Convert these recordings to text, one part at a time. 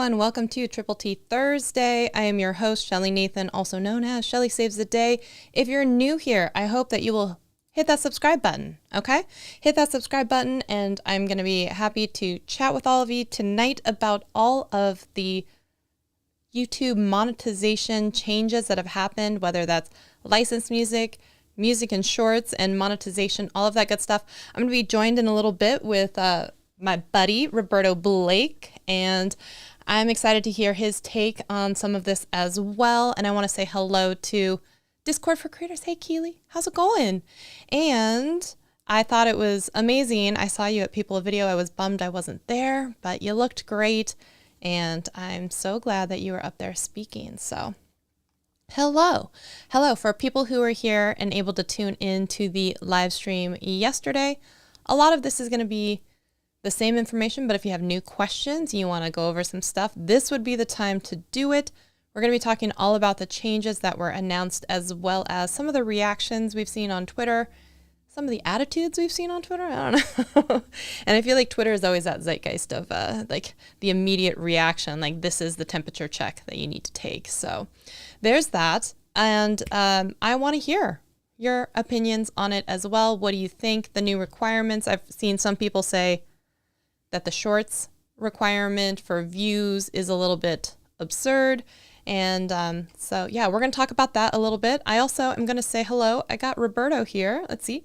everyone. Welcome to Triple T Thursday. I am your host, Shelly Nathan, also known as Shelly Saves the Day. If you're new here, I hope that you will hit that subscribe button, okay? Hit that subscribe button, and I'm going to be happy to chat with all of you tonight about all of the YouTube monetization changes that have happened, whether that's licensed music, music and shorts, and monetization, all of that good stuff. I'm going to be joined in a little bit with my buddy, Roberto Blake, and I'm excited to hear his take on some of this as well. And I want to say hello to Discord for Creators. Hey, Keely, how's it going? And I thought it was amazing. I saw you at People of Video. I was bummed I wasn't there, but you looked great. And I'm so glad that you were up there speaking. So hello. Hello. For people who are here and able to tune in to the live stream yesterday, a lot of this is going to be the same information, but if you have new questions, you want to go over some stuff, this would be the time to do it. We're going to be talking all about the changes that were announced, as well as some of the reactions we've seen on Twitter, some of the attitudes we've seen on Twitter. I don't know. And I feel like Twitter is always that zeitgeist of like the immediate reaction, like this is the temperature check that you need to take. So there's that. And I want to hear your opinions on it as well. What do you think? The new requirements. I've seen some people say that the shorts requirement for views is a little bit absurd. And so, yeah, we're going to talk about that a little bit. I also am going to say hello. I got Roberto here. Let's see.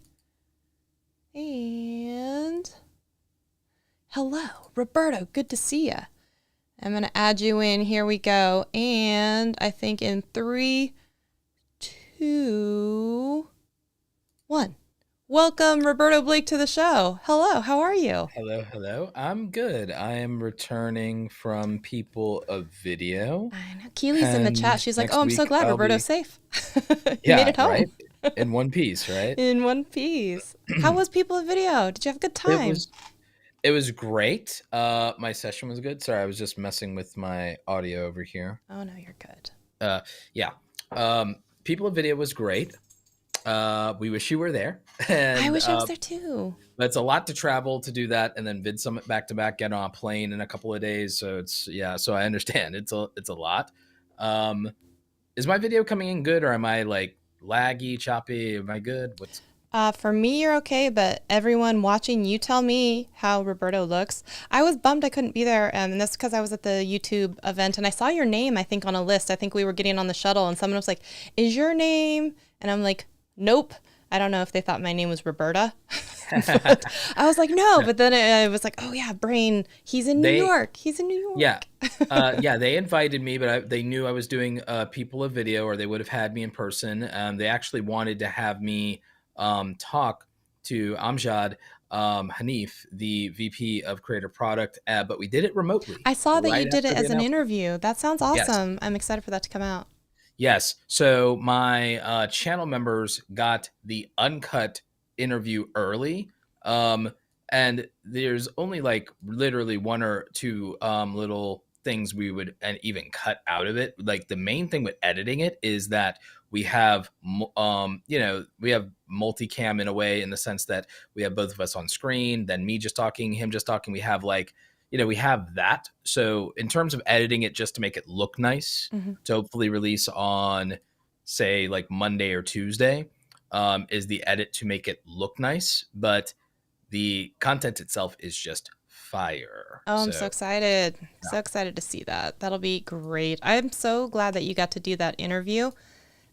And hello, Roberto. Good to see you. I'm going to add you in. Here we go. And I think in 3, 2, 1. Welcome, Roberto Blake, to the show. Hello, how are you? Hello. I'm good. I am returning from People of Video. I know. Keely's in the chat. She's like, oh, I'm so glad Roberto's safe. He made it home. Right? In one piece, right? In one piece. How was People of Video? Did you have a good time? It was great. My session was good. Sorry, I was just messing with my audio over here. Oh, no, you're good. Yeah. People of Video was great. We wish you were there. And, I wish I was there too. But it's a lot to travel to do that, and then Vid Summit back to back, get on a plane in a couple of days. So so I understand it's a lot. Is my video coming in good, or am I like laggy, choppy? Am I good? For me, you're okay, but everyone watching, you tell me how Roberto looks. I was bummed I couldn't be there, and that's because I was at the YouTube event, and I saw your name, I think, on a list. I think we were getting on the shuttle, and someone was like, is your name? And I'm like, nope. I don't know if they thought my name was Roberta. But I was like, no. But then I was like, oh, yeah, brain. He's in New York. He's in New York. Yeah. Yeah, they invited me, but they knew I was doing People of Video, or they would have had me in person. They actually wanted to have me talk to Amjad Hanif, the VP of Creator Product, but we did it remotely. I saw that you did it as an interview. That sounds awesome. Yes. I'm excited for that to come out. Yes. So my channel members got the uncut interview early. And there's only like literally 1 or 2 little things we would and even cut out of it. Like the main thing with editing it is that we have, we have multicam in a way, in the sense that we have both of us on screen, then me just talking, him just talking. We have like, we have that. So in terms of editing it, just to make it look nice, to hopefully release on, say, like Monday or Tuesday, is the edit to make it look nice. But the content itself is just fire. Oh, I'm so excited. Yeah. So excited to see that. That'll be great. I'm so glad that you got to do that interview.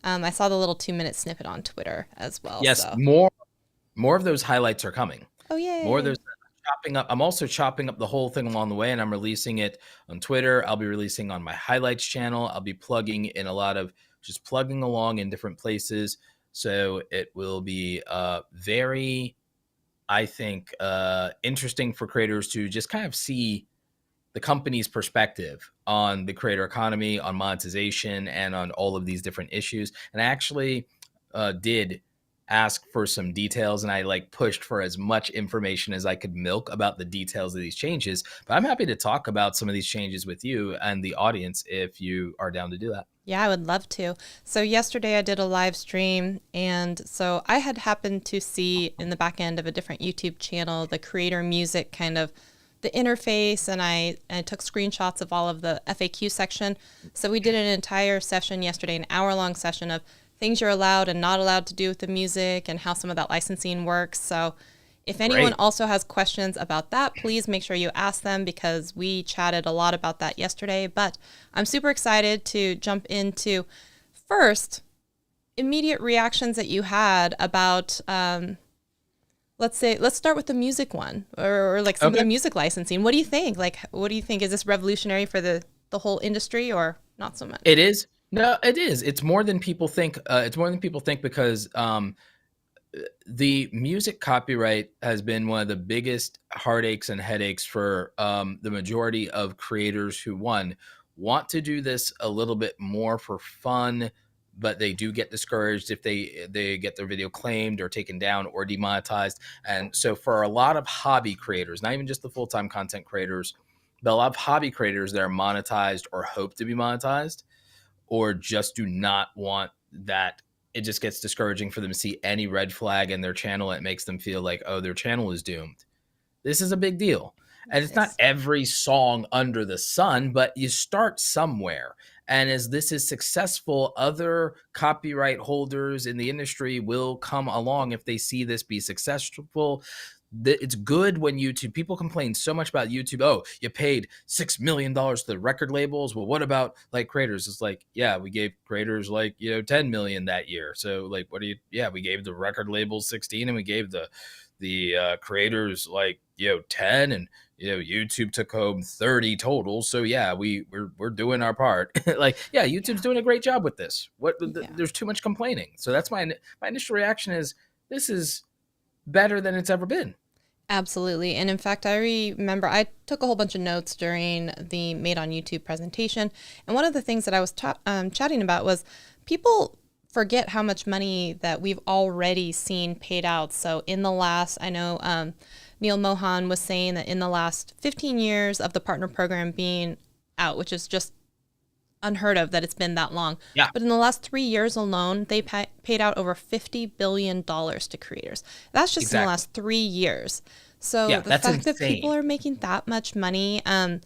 I saw the little 2-minute snippet on Twitter as well. Yes, so. More of those highlights are coming. Oh, yeah. More of those. I'm also chopping up the whole thing along the way, and I'm releasing it on Twitter. I'll be releasing on my highlights channel. I'll be plugging in a lot of just plugging along in different places. So it will be very, I think, interesting for creators to just kind of see the company's perspective on the creator economy, on monetization, and on all of these different issues. And I actually did ask for some details, and I like pushed for as much information as I could milk about the details of these changes. But I'm happy to talk about some of these changes with you and the audience if you are down to do that. Yeah, I would love to. So yesterday I did a live stream, and so I had happened to see in the back end of a different YouTube channel the creator music kind of the interface, and I took screenshots of all of the FAQ section. So we did an entire session yesterday, an hour-long session of things you're allowed and not allowed to do with the music and how some of that licensing works. So if anyone Great. also has questions about that, please make sure you ask them, because we chatted a lot about that yesterday. But I'm super excited to jump into first immediate reactions that you had about, let's start with the music one, or like some of the music licensing. What do you think? Like, what do you think? Is this revolutionary for the whole industry, or not so much? It is. No, it is. It's more than people think. It's more than people think, because the music copyright has been one of the biggest heartaches and headaches for the majority of creators who, one, want to do this a little bit more for fun, but they do get discouraged if they get their video claimed or taken down or demonetized. And so for a lot of hobby creators, not even just the full-time content creators, but a lot of hobby creators that are monetized or hope to be monetized, or just do not want that, it just gets discouraging for them to see any red flag in their channel. It makes them feel like, oh, their channel is doomed. This is a big deal. And it's not every song under the sun, but you start somewhere. And as this is successful, other copyright holders in the industry will come along if they see this be successful. It's good when YouTube, people complain so much about YouTube. Oh, you paid $6 million to the record labels. Well, what about like creators? It's like, yeah, we gave creators like, 10 million that year. So like, we gave the record labels 16, and we gave the creators like, 10, and, YouTube took home 30 total. So yeah, we're doing our part. Like, yeah, YouTube's doing a great job with this. There's too much complaining. So that's my initial reaction is, this is better than it's ever been. Absolutely. And in fact, I remember I took a whole bunch of notes during the Made on YouTube presentation. And one of the things that I was chatting about was people forget how much money that we've already seen paid out. So in the last, I know Neil Mohan was saying that in the last 15 years of the partner program being out, which is just unheard of that it's been that long. Yeah. But in the last 3 years alone, they paid out over $50 billion to creators. That's just in the last 3 years. So the fact insane. That people are making that much money, and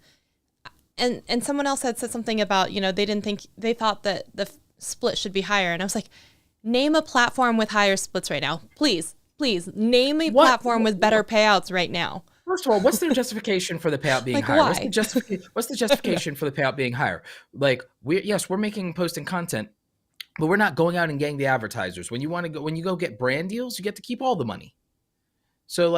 someone else had said something about, they thought that the split should be higher. And I was like, name a platform with higher splits right now. Please name a platform with better payouts right now. First of all, what's their justification for the payout being higher? Why? What's the justification for the payout being higher? Like, we're making posting content, but we're not going out and getting the advertisers. When you go get brand deals, you get to keep all the money. So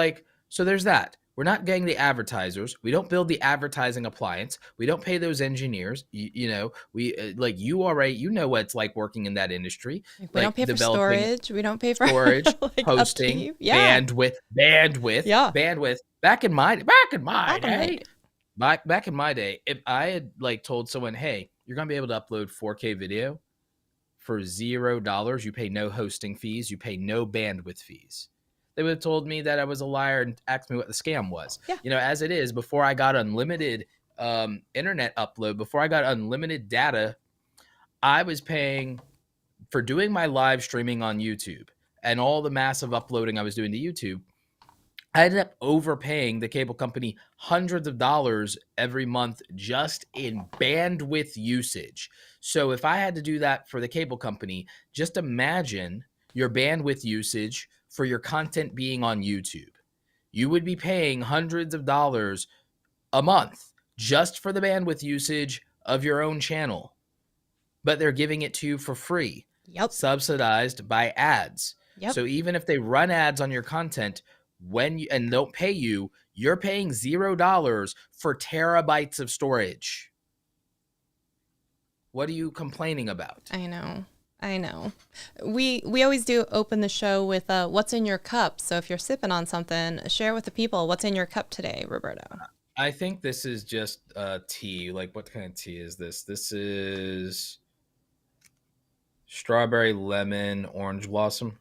there's that. We're not getting the advertisers. We don't build the advertising appliance. We don't pay those engineers. We you already, what it's like working in that industry. We don't pay for storage. We don't pay for storage, hosting, bandwidth. Yeah. Bandwidth. Back in my day, if I had told someone, hey, you're going to be able to upload 4K video for $0, you pay no hosting fees, you pay no bandwidth fees, they would have told me that I was a liar and asked me what the scam was. Yeah. As it is, before I got unlimited internet upload, before I got unlimited data, I was paying for doing my live streaming on YouTube and all the massive uploading I was doing to YouTube. I ended up overpaying the cable company hundreds of dollars every month just in bandwidth usage. So if I had to do that for the cable company, just imagine your bandwidth usage for your content being on YouTube. You would be paying hundreds of dollars a month just for the bandwidth usage of your own channel. But they're giving it to you for free. Yep. Subsidized by ads. Yep. So even if they run ads on your content, and don't pay you, you're paying $0 for terabytes of storage. What are you complaining about? I know. We always do open the show with what's in your cup. So if you're sipping on something, share with the people what's in your cup today, Roberto. I think this is just tea. Like, what kind of tea is this? This is strawberry, lemon, orange blossom.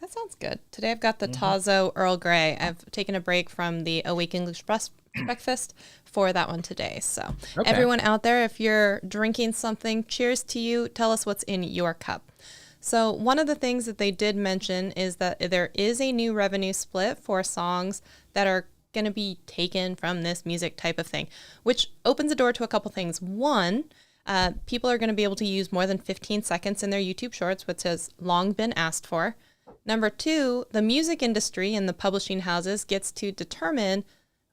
That sounds good. Today I've got the Tazo Earl Grey. I've taken a break from the Awake English breakfast for that one today. So everyone out there, if you're drinking something, cheers to you. Tell us what's in your cup. So one of the things that they did mention is that there is a new revenue split for songs that are going to be taken from this music type of thing, which opens the door to a couple things. One, people are going to be able to use more than 15 seconds in their YouTube shorts, which has long been asked for. Number two, the music industry and the publishing houses gets to determine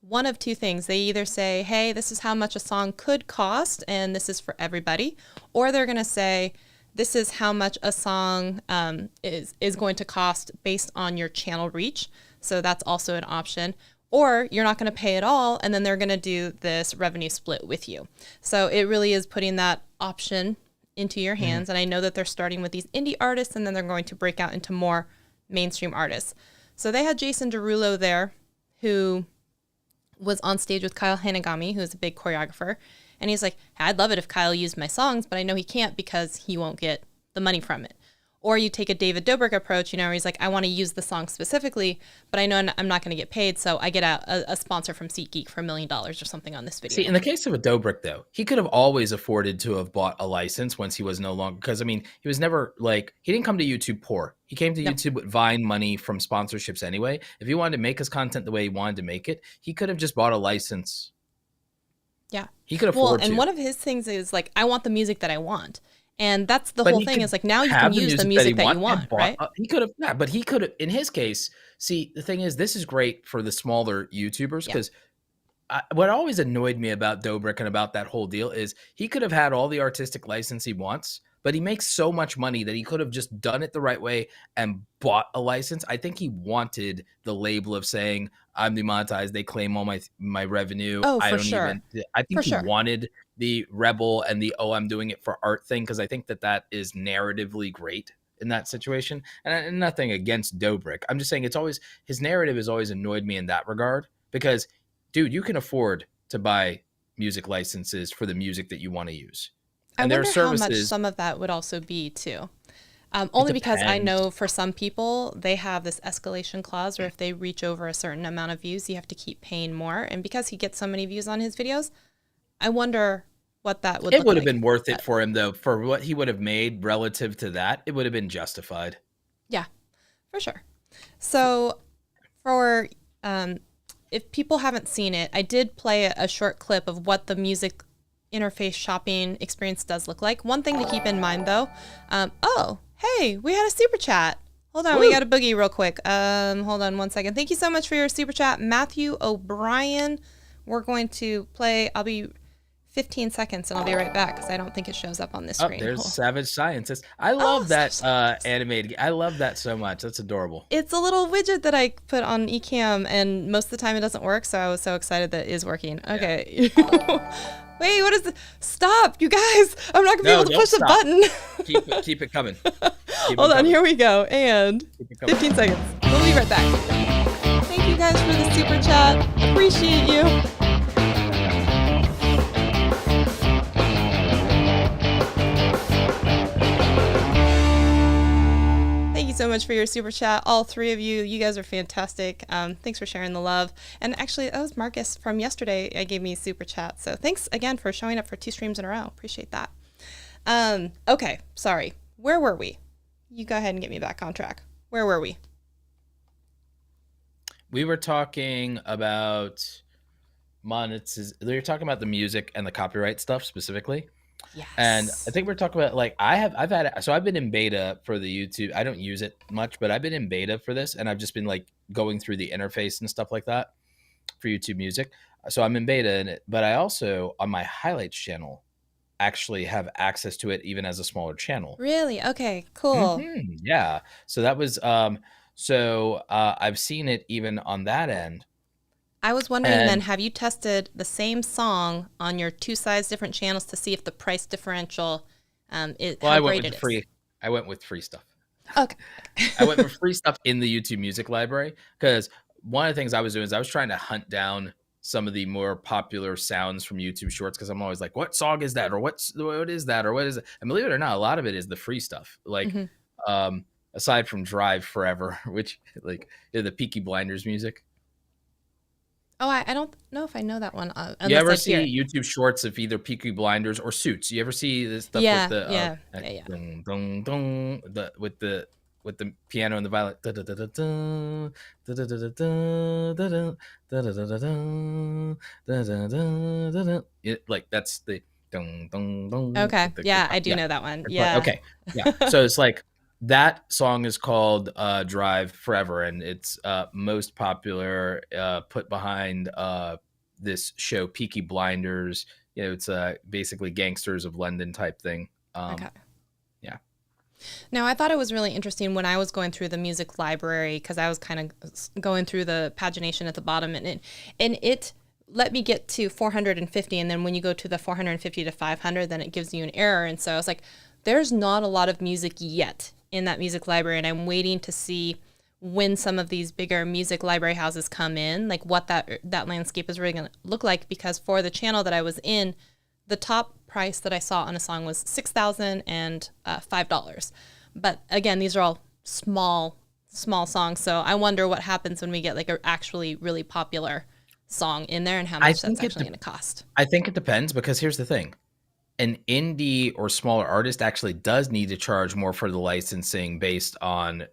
one of two things. They either say, hey, this is how much a song could cost, and this is for everybody, or they're going to say, this is how much a song is going to cost based on your channel reach. So that's also an option. Or you're not going to pay at all, and then they're going to do this revenue split with you. So it really is putting that option into your hands. And I know that they're starting with these indie artists, and then they're going to break out into more mainstream artists. So they had Jason Derulo there, who was on stage with Kyle Hanagami, who's a big choreographer. And he's like, I'd love it if Kyle used my songs, but I know he can't because he won't get the money from it. Or you take a David Dobrik approach, where he's like, I want to use the song specifically, but I know I'm not going to get paid, so I get a sponsor from SeatGeek for $1 million or something on this video. See, in the case of a Dobrik, though, he could have always afforded to have bought a license once he was no longer, because, I mean, he was never, he didn't come to YouTube poor. He came to YouTube with Vine money from sponsorships anyway. If he wanted to make his content the way he wanted to make it, he could have just bought a license. Yeah. He could afford to. And one of his things is, I want the music that I want. And that's the whole thing, is now you can use the music that you want, right? He could have, but he could have, in his case, see, the thing is, this is great for the smaller YouTubers, because what always annoyed me about Dobrik and about that whole deal is he could have had all the artistic license he wants, but he makes so much money that he could have just done it the right way and bought a license. I think he wanted the label of saying, I'm demonetized, they claim all my revenue. Oh, for sure. I think he wanted the rebel and the, I'm doing it for art thing, because I think that is narratively great in that situation. And nothing against Dobrik. I'm just saying his narrative has always annoyed me in that regard, because, dude, you can afford to buy music licenses for the music that you want to use. And I wonder how much some of that would also be too. Only because I know for some people, they have this escalation clause where if they reach over a certain amount of views, you have to keep paying more. And because he gets so many views on his videos, I wonder what that would look like. It would have been worth it for him, though. For what he would have made relative to that, it would have been justified. Yeah, for sure. So for if people haven't seen it, I did play a short clip of what the music interface shopping experience does look like. One thing to keep in mind, though, hey, we had a super chat. Hold on, we got a boogie real quick. Hold on 1 second. Thank you so much for your super chat, Matthew O'Brien. We're going to play. I'll be 15 seconds and I'll be right back, because I don't think it shows up on this screen. There's Savage Scientist. I love that animated. I love that so much. That's adorable. It's a little widget that I put on Ecamm, and most of the time it doesn't work, so I was so excited that it is working. Okay. Yeah. Wait, what is this? Stop, you guys. I'm not going to be able to push the button. Keep it coming. Hold on, here we go. And 15 seconds. We'll be right back. Thank you guys for the super chat. Appreciate you. Thank you so much for your super chat. All three of you. You guys are fantastic. Thanks for sharing the love. And actually, that was Marcus from yesterday. Gave me a super chat. So thanks again for showing up for 2 streams in a row. Appreciate that. Okay, sorry. Where were we? You go ahead and get me back on track. Where were we? We were talking about monetization. We were talking about the music and the copyright stuff specifically. Yes. And I think we're talking about I've been in beta for the YouTube. I don't use it much, but I've been in beta for this, and I've just been going through the interface and stuff like that for YouTube Music. So I'm in beta in it, but I also on my highlights channel actually have access to it even as a smaller channel. Really? Okay, cool. Yeah. So that was I've seen it even on that end. I was wondering then, have you tested the same song on your 2 size different channels to see if the price differential is how great it is? I went with free stuff. Okay. I went with free stuff in the YouTube Music library, because one of the things I was doing is I was trying to hunt down some of the more popular sounds from YouTube Shorts, because I'm always like, what song is that? Or what is that? Or what is it? And believe it or not, a lot of it is the free stuff. Aside from Drive Forever, which the Peaky Blinders music. Oh, I don't know if I know that one. You ever see YouTube Shorts of either Peaky Blinders or Suits? You ever see this stuff with the with the piano and the violin. Like that's the Okay. the Yeah, guitar. I do Yeah. know that one. Yeah. Okay. Yeah. So it's like that song is called Drive Forever, and it's most popular put behind this show Peaky Blinders. You know, it's basically Gangsters of London type thing. Okay. Yeah. Now, I thought it was really interesting when I was going through the music library because I was kind of going through the pagination at the bottom, and it let me get to 450, and then when you go to the 450 to 500, then it gives you an error. And so I was like, there's not a lot of music yet in that music library, and I'm waiting to see when some of these bigger music library houses come in, like what that landscape is really going to look like. Because for the channel that I was in, the top price that I saw on a song was $6,005. But again, these are all small songs. So I wonder what happens when we get like an actually really popular song in there and how much that's actually going to cost. I think it depends, because here's the thing. An indie or smaller artist actually does need to charge more for the licensing based on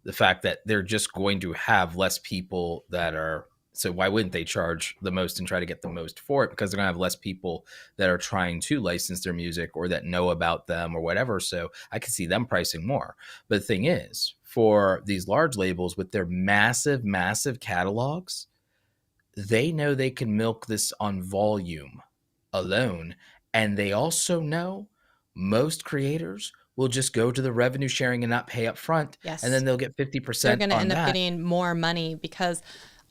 the fact that they're just going to have less people that are. So why wouldn't they charge the most and try to get the most for it? Because they're going to have less people that are trying to license their music or that know about them or whatever. So I could see them pricing more. But the thing is, for these large labels with their massive, massive catalogs, they know they can milk this on volume alone. And they also know most creators will just go to the revenue sharing and not pay up front. Yes. And then they'll get 50% They're going to on end up that. getting more money because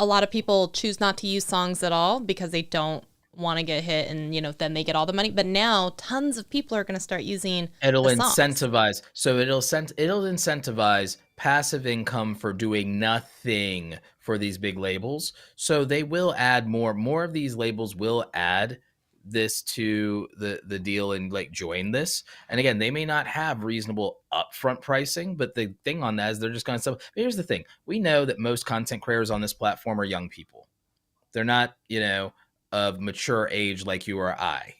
a lot of people choose not to use songs at all because they don't want to get hit, and then they get all the money. But now tons of people are going to start using It'll the songs. incentivize. So it'll incentivize passive income for doing nothing for these big labels. So they will add more of these labels will add this to the deal and like join this. And again, they may not have reasonable upfront pricing, but the thing on that is they're just going to sell. Here's the thing. We know that most content creators on this platform are young people. They're not, of mature age like you or I,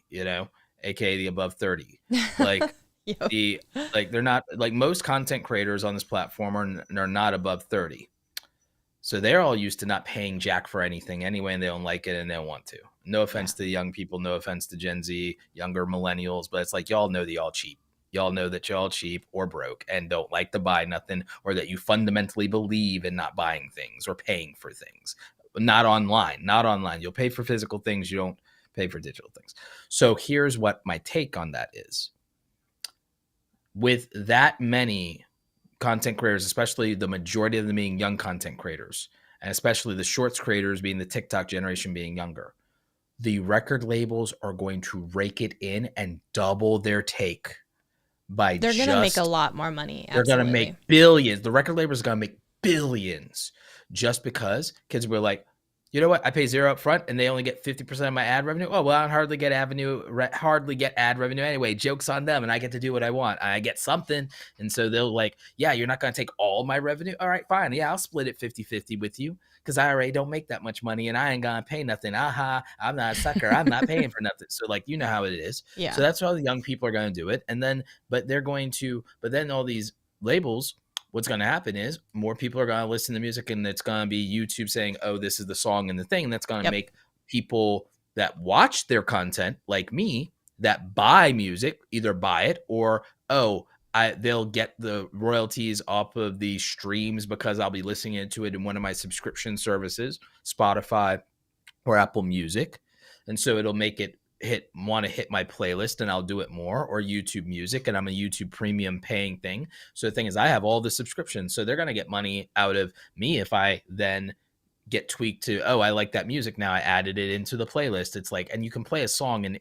aka the above 30. Like Yep. they're not, like, most content creators on this platform are not above 30. So they're all used to not paying jack for anything anyway, and they don't like it and they don't want to. No offense to the young people, no offense to Gen Z, younger millennials, but it's like, y'all know that y'all cheap. Y'all know that y'all cheap or broke and don't like to buy nothing, or that you fundamentally believe in not buying things or paying for things. Not online. You'll pay for physical things. You don't pay for digital things. So here's what my take on that is. With that many content creators, especially the majority of them being young content creators, and especially the shorts creators being the TikTok generation being younger, the record labels are going to rake it in and double their take by They're going to make a lot more money. They're going to make billions. The record labels are going to make billions just because kids were like, you know what? I pay zero up front and they only get 50% of my ad revenue. Oh, well, I hardly get ad revenue anyway. Joke's on them. And I get to do what I want. I get something. And so they'll like, yeah, you're not going to take all my revenue. All right, fine. Yeah, I'll split it 50-50 with you because I already don't make that much money and I ain't going to pay nothing. Aha, I'm not a sucker. I'm not paying for nothing. So like, you know how it is. Yeah. So that's how the young people are going to do it. And then, but then all these labels, what's going to happen is more people are going to listen to music, and it's going to be YouTube saying, oh, this is the song and the thing. That's going to make people that watch their content, like me, that buy music, either buy it or, they'll get the royalties off of the streams because I'll be listening to it in one of my subscription services, Spotify or Apple Music. And so it'll make it hit my playlist, and I'll do it more, or YouTube Music, and I'm a YouTube premium paying thing. So the thing is, I have all the subscriptions, so they're going to get money out of me if I then get tweaked to, oh, I like that music now, I added it into the playlist. It's like, and you can play a song in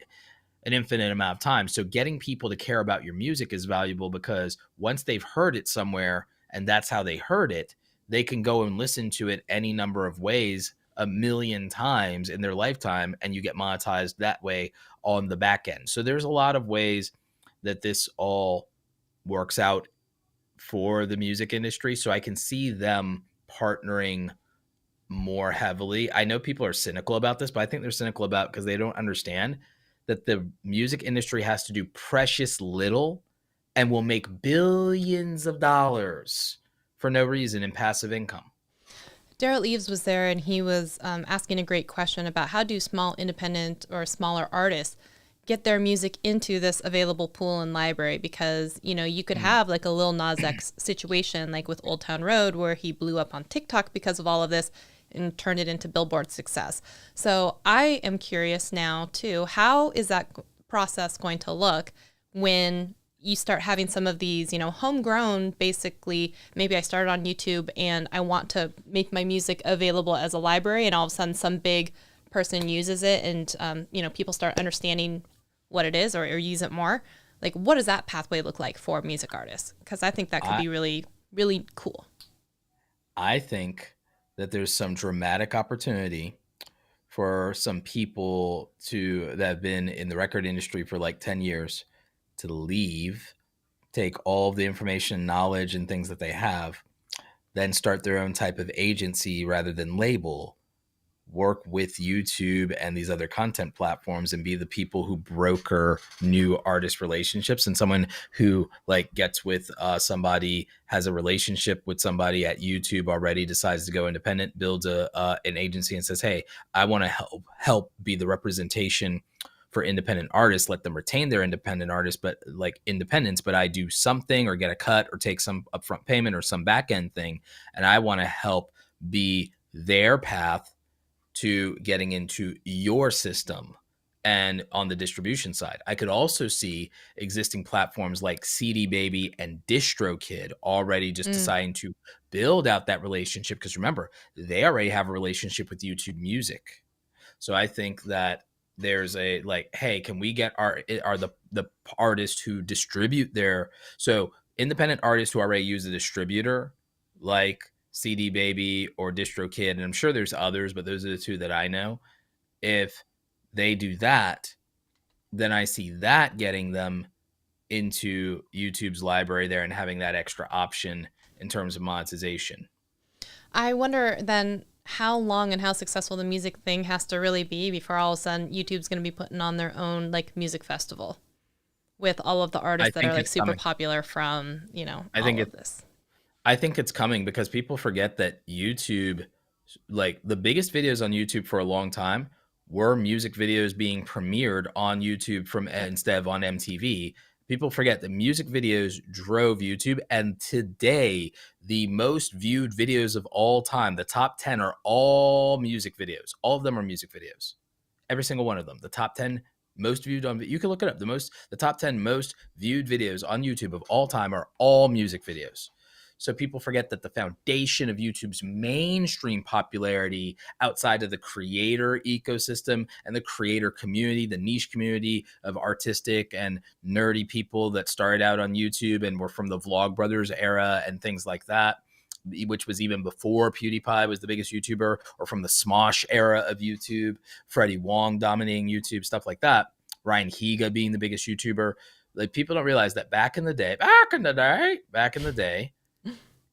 an infinite amount of time. So getting people to care about your music is valuable, because once they've heard it somewhere and that's how they heard it, they can go and listen to it any number of ways, a million times in their lifetime, and you get monetized that way on the back end. So there's a lot of ways that this all works out for the music industry. So I can see them partnering more heavily. I know people are cynical about this, but I think they're cynical about because they don't understand that the music industry has to do precious little and will make billions of dollars for no reason in passive income. Daryl Eves was there, and he was asking a great question about how do small independent or smaller artists get their music into this available pool and library, because you could have like a Lil Nas X situation like with Old Town Road, where he blew up on TikTok because of all of this and turned it into Billboard success. So I am curious now too, how is that process going to look when you start having some of these, homegrown, basically, maybe I started on YouTube and I want to make my music available as a library, and all of a sudden some big person uses it, and, people start understanding what it is, or use it more. Like, what does that pathway look like for music artists? Because I think that could I, be really, really cool. I think that there's some dramatic opportunity for some people that have been in the record industry for like 10 years to leave, take all of the information, knowledge, and things that they have, then start their own type of agency rather than label, work with YouTube and these other content platforms, and be the people who broker new artist relationships. And someone who like gets with somebody, has a relationship with somebody at YouTube already, decides to go independent, builds an agency and says, hey, I want to help be the representation for independent artists, let them retain their independent artists, but like independence, but I do something or get a cut or take some upfront payment or some back end thing. And I want to help be their path to getting into your system and on the distribution side. I could also see existing platforms like CD Baby and DistroKid already just deciding to build out that relationship, because remember, they already have a relationship with YouTube Music. So I think that there's a like, hey, can we get the artists who distribute their, so independent artists who already use a distributor like CD Baby or DistroKid, and I'm sure there's others, but those are the two that I know. If they do that, then I see that getting them into YouTube's library there and having that extra option in terms of monetization. I wonder then how long and how successful the music thing has to really be before all of a sudden YouTube's going to be putting on their own like music festival with all of the I artists that are think like it's super coming. popular from, I think all of it this. I think it's coming because people forget that YouTube, like the biggest videos on YouTube for a long time were music videos being premiered on YouTube from Yep. instead of on MTV. People forget that music videos drove YouTube, and today the most viewed videos of all time, the top 10 are all music videos. All of them are music videos. Every single one of them. The top 10 most viewed on, you can look it up. The top 10 most viewed videos on YouTube of all time are all music videos. So people forget that the foundation of YouTube's mainstream popularity outside of the creator ecosystem and the creator community, the niche community of artistic and nerdy people that started out on YouTube and were from the Vlogbrothers era and things like that, which was even before PewDiePie was the biggest YouTuber, or from the Smosh era of YouTube, Freddie Wong dominating YouTube, stuff like that, Ryan Higa being the biggest YouTuber. Like, people don't realize that back in the day,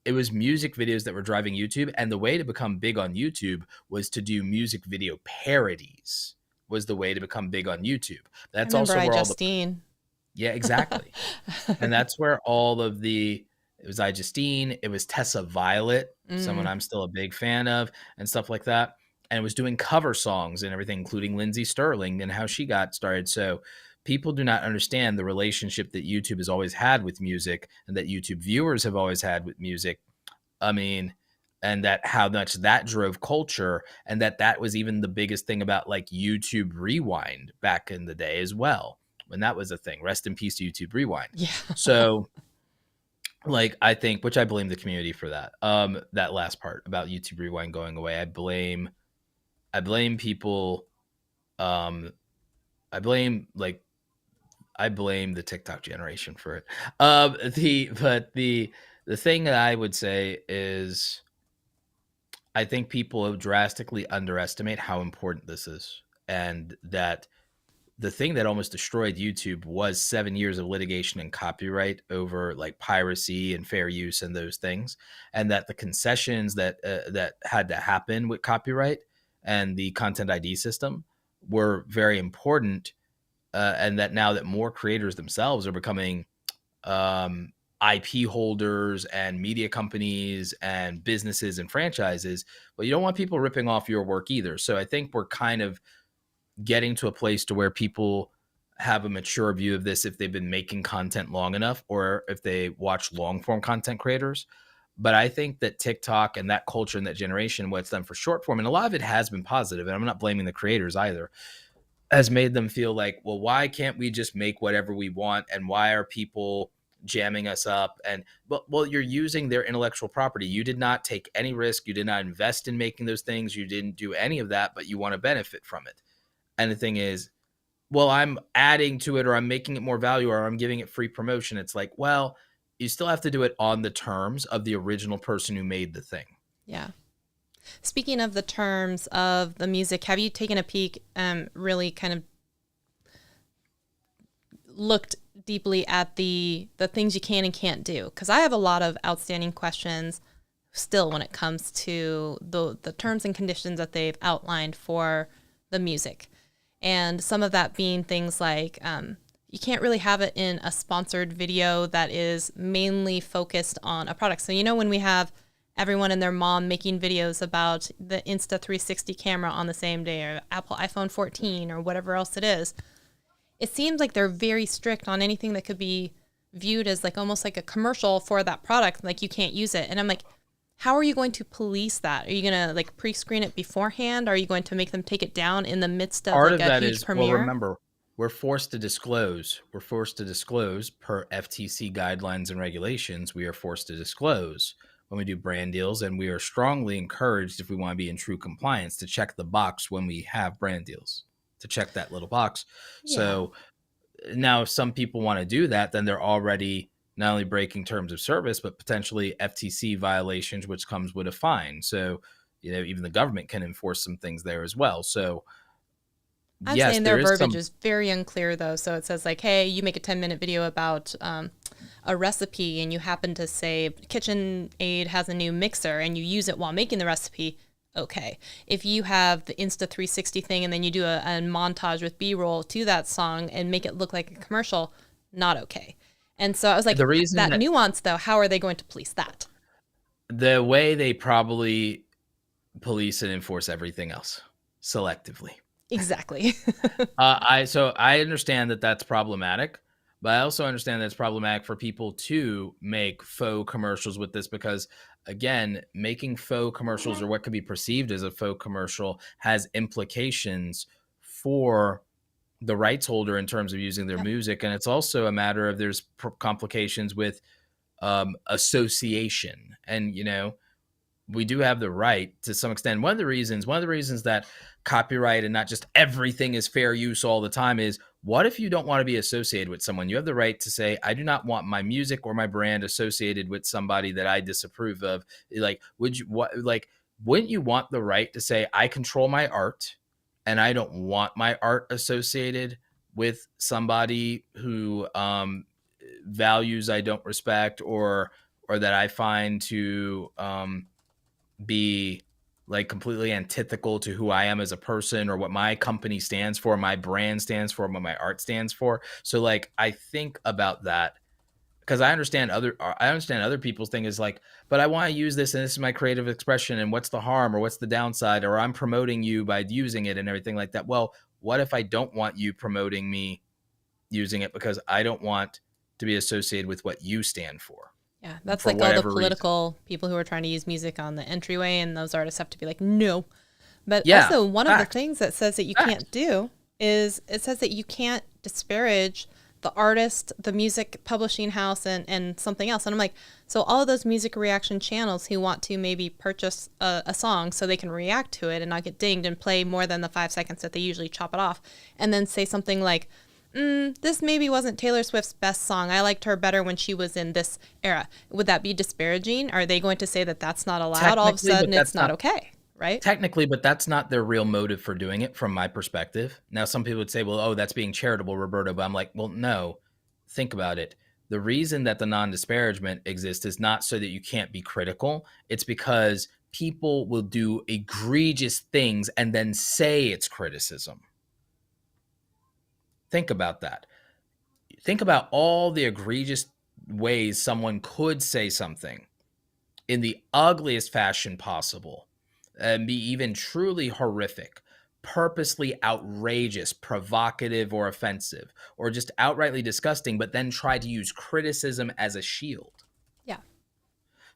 it was music videos that were driving YouTube. And the way to become big on YouTube was to do music video parodies, was the way to become big on YouTube. I That's remember also I where all the, Justine. yeah, exactly. And that's where all of it was iJustine, it was Tessa Violet, someone Mm. I'm still a big fan of, and stuff like that. And it was doing cover songs and everything, including Lindsey Sterling and how she got started. So people do not understand the relationship that YouTube has always had with music, and that YouTube viewers have always had with music. I mean, and that how much that drove culture, and that was even the biggest thing about like YouTube Rewind back in the day as well, when that was a thing. Rest in peace to YouTube Rewind. Yeah. So like, I think, which I blame the community for that. That last part about YouTube Rewind going away, I blame people. Um, I blame like I blame the TikTok generation for it. The thing that I would say is, I think people drastically underestimate how important this is, and that the thing that almost destroyed YouTube was 7 years of litigation and copyright over like piracy and fair use and those things, and that the concessions that had to happen with copyright and the content ID system were very important, and that now that more creators themselves are becoming IP holders and media companies and businesses and franchises, but you don't want people ripping off your work either. So I think we're kind of getting to a place to where people have a mature view of this if they've been making content long enough or if they watch long form content creators. But I think that TikTok and that culture and that generation, what it's done for short form, and a lot of it has been positive, and I'm not blaming the creators either, has made them feel like, well, why can't we just make whatever we want? And why are people jamming us up? And well, you're using their intellectual property. You did not take any risk. You did not invest in making those things. You didn't do any of that, but you want to benefit from it. And the thing is, well, I'm adding to it or I'm making it more value or I'm giving it free promotion. It's like, well, you still have to do it on the terms of the original person who made the thing. Yeah. Speaking of the terms of the music, have you taken a peek, really kind of looked deeply at the things you can and can't do? Because I have a lot of outstanding questions still when it comes to the terms and conditions that they've outlined for the music. And some of that being things like you can't really have it in a sponsored video that is mainly focused on a product. So, when we have everyone and their mom making videos about the Insta360 camera on the same day or Apple iPhone 14 or whatever else it is, it seems like they're very strict on anything that could be viewed as like almost like a commercial for that product. Like you can't use it. And I'm like, how are you going to police that? Are you going to like pre-screen it beforehand? Are you going to make them take it down in the midst of Part like of a that huge is, premiere? well, remember, we're forced to disclose. We're forced to disclose per FTC guidelines and regulations. We are forced to disclose when we do brand deals, and we are strongly encouraged, if we want to be in true compliance, to check the box when we have brand deals, to check that little box. Yeah. So now if some people want to do that, then they're already not only breaking terms of service, but potentially FTC violations, which comes with a fine. So, even the government can enforce some things there as well. So I'm yes, saying their verbiage is very unclear though. So it says like, hey, you make a 10-minute video about a recipe and you happen to say KitchenAid has a new mixer and you use it while making the recipe. Okay. If you have the Insta360 thing and then you do a montage with B-roll to that song and make it look like a commercial, not okay. And so I was like, the reason that nuance though, how are they going to police that? The way they probably police and enforce everything else selectively. Exactly. So I understand that that's problematic, but I also understand that it's problematic for people to make faux commercials with this because, again, making faux commercials or what could be perceived as a faux commercial has implications for the rights holder in terms of using their music. And it's also a matter of there's complications with association. And, we do have the right to some extent. One of the reasons that copyright and not just everything is fair use all the time is, what if you don't want to be associated with someone? You have the right to say, I do not want my music or my brand associated with somebody that I disapprove of. Like, wouldn't you want the right to say, I control my art and I don't want my art associated with somebody who values I don't respect or that I find to be like completely antithetical to who I am as a person or what my company stands for, my brand stands for, what my art stands for. So like, I think about that because I understand other people's thing is like, but I want to use this and this is my creative expression and what's the harm or what's the downside or I'm promoting you by using it and everything like that. Well, what if I don't want you promoting me using it because I don't want to be associated with what you stand for? Yeah, that's like all the political people who are trying to use music on the entryway, and those artists have to be like, no. But also, one of the things that says that you can't do is it says that you can't disparage the artist, the music publishing house, and something else. And I'm like, so all of those music reaction channels who want to maybe purchase a song so they can react to it and not get dinged and play more than the 5 seconds that they usually chop it off, and then say something like, this maybe wasn't Taylor Swift's best song. I liked her better when she was in this era. Would that be disparaging? Are they going to say that that's not allowed? All of a sudden, it's not okay, right? Technically, but that's not their real motive for doing it from my perspective. Now, some people would say, well, oh, that's being charitable, Roberto. But I'm like, well, no. Think about it. The reason that the non-disparagement exists is not so that you can't be critical. It's because people will do egregious things and then say it's criticism. Think about that. Think about all the egregious ways someone could say something in the ugliest fashion possible and be even truly horrific, purposely outrageous, provocative, or offensive, or just outrightly disgusting, but then try to use criticism as a shield. Yeah.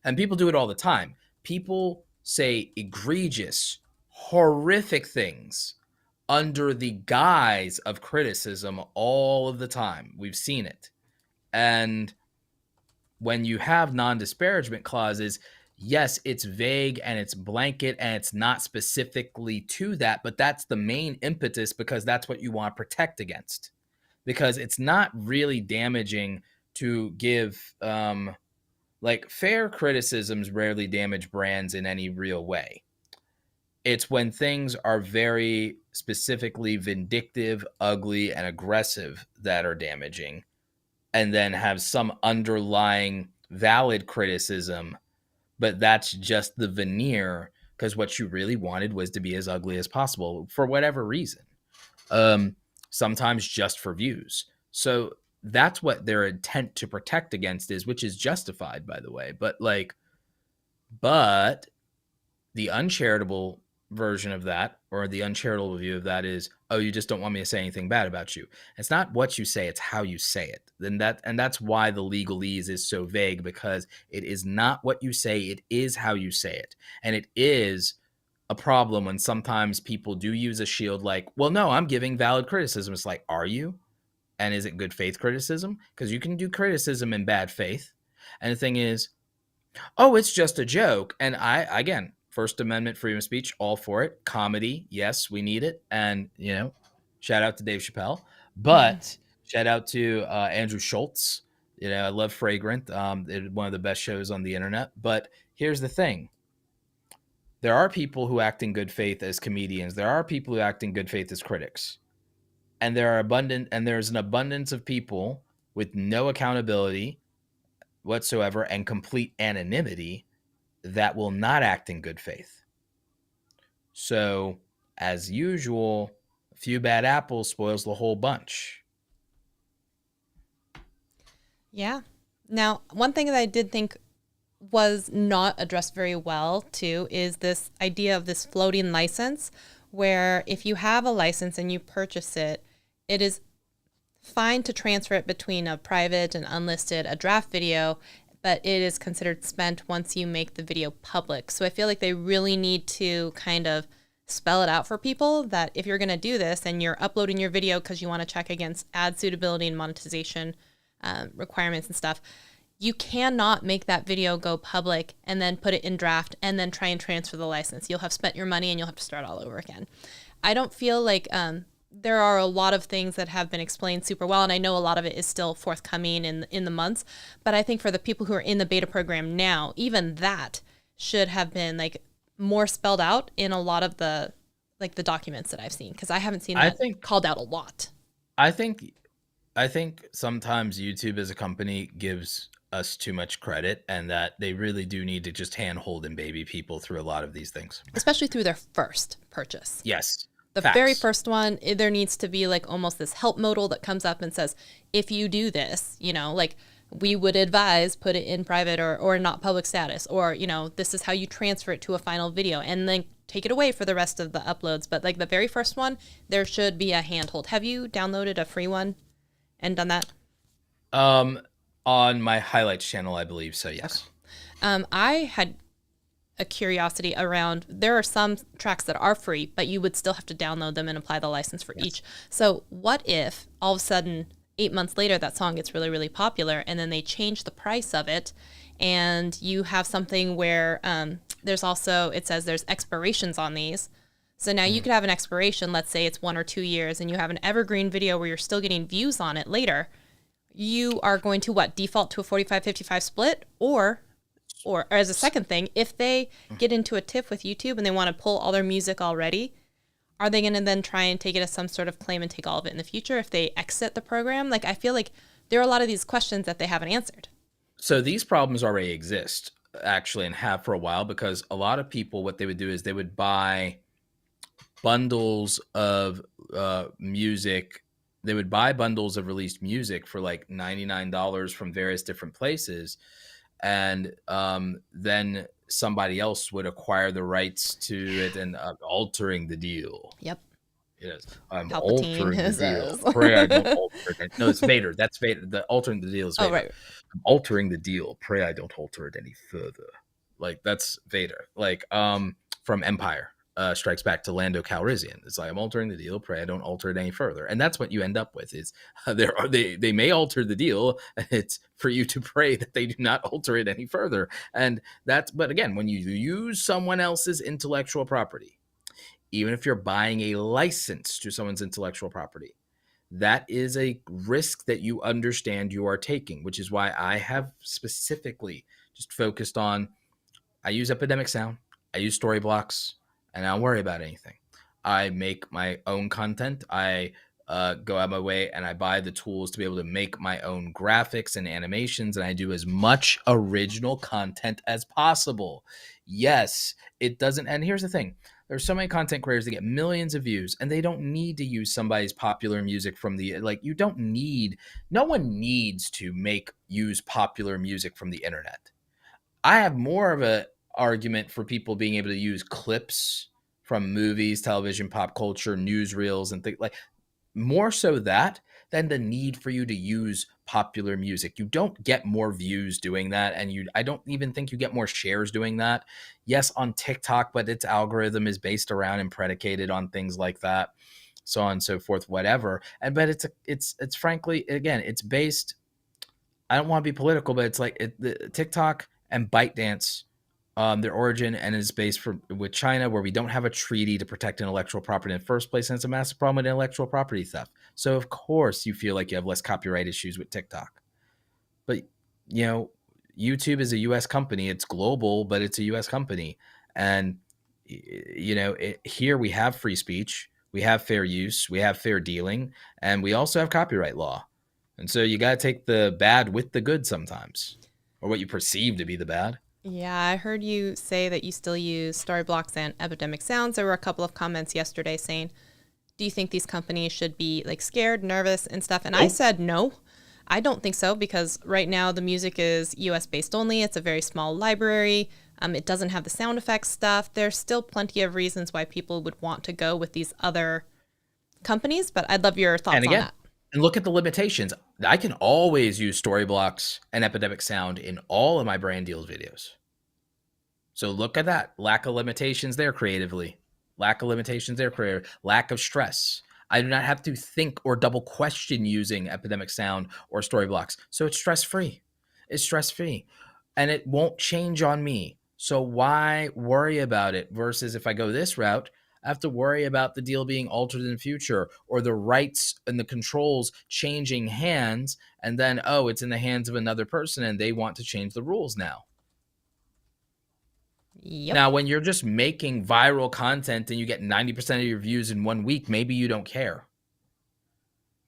And people do it all the time. People say egregious, horrific things under the guise of criticism all of the time. We've seen it. And when you have non-disparagement clauses, yes, it's vague and it's blanket and it's not specifically to that, but that's the main impetus because that's what you want to protect against. Because it's not really damaging to give, like, fair criticisms rarely damage brands in any real way. It's when things are very specifically vindictive, ugly, and aggressive that are damaging, and then have some underlying valid criticism, but that's just the veneer because what you really wanted was to be as ugly as possible for whatever reason. Sometimes just for views. So that's what their intent to protect against is, which is justified, by the way. But the uncharitable version of that, or the uncharitable view of that, is, oh, you just don't want me to say anything bad about you. It's not what you say, it's how you say it. And that's why the legalese is so vague, because it is not what you say, it is how you say it. And it is a problem when sometimes people do use a shield like, well, no, I'm giving valid criticism. It's like, are you? And is it good faith criticism? Because you can do criticism in bad faith. And the thing is, oh, it's just a joke. And again, First Amendment, freedom of speech, all for it. Comedy, yes, we need it. And, shout out to Dave Chappelle. But shout out to Andrew Schultz. I love Fragrant. It's one of the best shows on the internet. But here's the thing. There are people who act in good faith as comedians. There are people who act in good faith as critics. And there's an abundance of people with no accountability whatsoever and complete anonymity that will not act in good faith. So, as usual, a few bad apples spoils the whole bunch. Yeah. Now, one thing that I did think was not addressed very well, too, is this idea of this floating license, where if you have a license and you purchase it, it is fine to transfer it between a private and unlisted, a draft video, but it is considered spent once you make the video public. So I feel like they really need to kind of spell it out for people that if you're going to do this and you're uploading your video because you want to check against ad suitability and monetization requirements and stuff, you cannot make that video go public and then put it in draft and then try and transfer the license. You'll have spent your money and you'll have to start all over again. I don't feel like there are a lot of things that have been explained super well, and I know a lot of it is still forthcoming in the months, but I think for the people who are in the beta program now, even that should have been like more spelled out in a lot of the documents that I've seen, because I haven't seen that called out a lot. I think sometimes YouTube as a company gives us too much credit, and that they really do need to just handhold and baby people through a lot of these things, especially through their first purchase. Yes. The Facts. Very first one, there needs to be like almost this help modal that comes up and says, if you do this, like we would advise put it in private or not public status, or, this is how you transfer it to a final video, and then take it away for the rest of the uploads. But like the very first one, there should be a handhold. Have you downloaded a free one and done that? On my highlights channel, I believe so, yes. Okay. I had a curiosity around, there are some tracks that are free, but you would still have to download them and apply the license for each. So what if all of a sudden 8 months later that song gets really, really popular, and then they change the price of it, and you have something where there's also, it says there's expirations on these. So now you could have an expiration, let's say it's 1 or 2 years, and you have an evergreen video where you're still getting views on it later. You are going to default to a 45-55 split, or as a second thing, if they get into a tiff with YouTube and they want to pull all their music already, are they going to then try and take it as some sort of claim and take all of it in the future if they exit the program? Like, I feel like there are a lot of these questions that they haven't answered. So these problems already exist, actually, and have for a while, because a lot of people, what they would do is they would buy bundles of music they would buy bundles of released music for like $99 from various different places, and then somebody else would acquire the rights to it and altering the deal. Yep. Yes, I'm Palpatine altering the deal. says. Pray I don't alter it. No, it's Vader. That's Vader. The altering the deal is Oh, Vader. right. I'm altering the deal. Pray I don't alter it any further. Like that's Vader. Like from Empire Strikes Back to Lando Calrissian. It's like I'm altering the deal. Pray I don't alter it any further. And that's what you end up with is they may alter the deal. It's for you to pray that they do not alter it any further. And that's but again, when you use someone else's intellectual property, even if you're buying a license to someone's intellectual property, that is a risk that you understand you are taking, which is why I have specifically just focused on I use Epidemic Sound, I use Storyblocks, and I don't worry about anything. I make my own content. I go out of my way and I buy the tools to be able to make my own graphics and animations, and I do as much original content as possible. Yes, it doesn't. And here's the thing. There's so many content creators that get millions of views and they don't need to use somebody's popular music from the like you don't need no one needs to use popular music from the internet. I have more of a argument for people being able to use clips from movies, television, pop culture, newsreels, and things like more so that than the need for you to use popular music. You don't get more views doing that, and I don't even think you get more shares doing that. Yes, on TikTok, but its algorithm is based around and predicated on things like that, so on and so forth, whatever. And but it's frankly again, it's based. I don't want to be political, but it's like the TikTok and ByteDance, their origin and is based with China, where we don't have a treaty to protect intellectual property in the first place, and it's a massive problem with intellectual property theft. So of course you feel like you have less copyright issues with TikTok, but you know, YouTube is a U.S. company. It's global, but it's a U.S. company, and you know, here we have free speech, we have fair use, we have fair dealing, and we also have copyright law. And so you got to take the bad with the good sometimes, or what you perceive to be the bad. Yeah, I heard you say that you still use Storyblocks and Epidemic Sounds. There were a couple of comments yesterday saying, do you think these companies should be like scared, nervous and stuff? And I said, no, I don't think so, because right now the music is US based only. It's a very small library. It doesn't have the sound effects stuff. There's still plenty of reasons why people would want to go with these other companies, but I'd love your thoughts And again, on that. and look at the limitations. I can always use Storyblocks and Epidemic Sound in all of my brand deals videos. So look at that. Lack of limitations there creatively. Lack of limitations there creatively. Lack of stress. I do not have to think or double question using Epidemic Sound or Storyblocks. So it's stress-free. It's stress-free. And it won't change on me. So why worry about it? Versus if I go this route, I have to worry about the deal being altered in the future, or the rights and the controls changing hands, and then, oh, it's in the hands of another person and they want to change the rules now. Yep. Now, when you're just making viral content and you get 90% of your views in 1 week, maybe you don't care.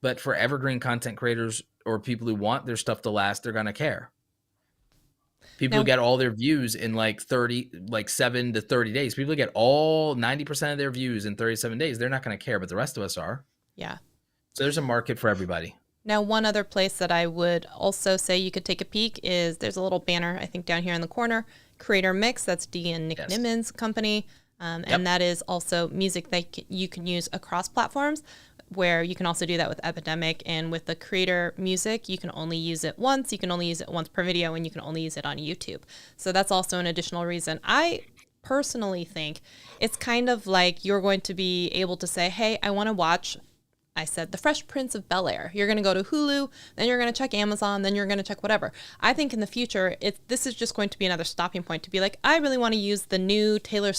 But for evergreen content creators or people who want their stuff to last, they're going to care. People who get all their views in like 7 to 30 days. People who get all 90% of their views in 37 days, they're not going to care, but the rest of us are. Yeah. So there's a market for everybody. Now, one other place that I would also say you could take a peek is there's a little banner, I think, down here in the corner, Creator Mix. That's Dee and Nick Nimmin's company. And that is also music that you can use across platforms, where you can also do that with Epidemic. And with the Creator music, you can only use it once. You can only use it once per video, and you can only use it on YouTube. So that's also an additional reason. I personally think it's kind of like you're going to be able to say, hey, I want to watch, I said, The Fresh Prince of Bel-Air. You're going to go to Hulu, then you're going to check Amazon, then you're going to check whatever. I think in the future, this is just going to be another stopping point to be like, I really want to use the new Taylor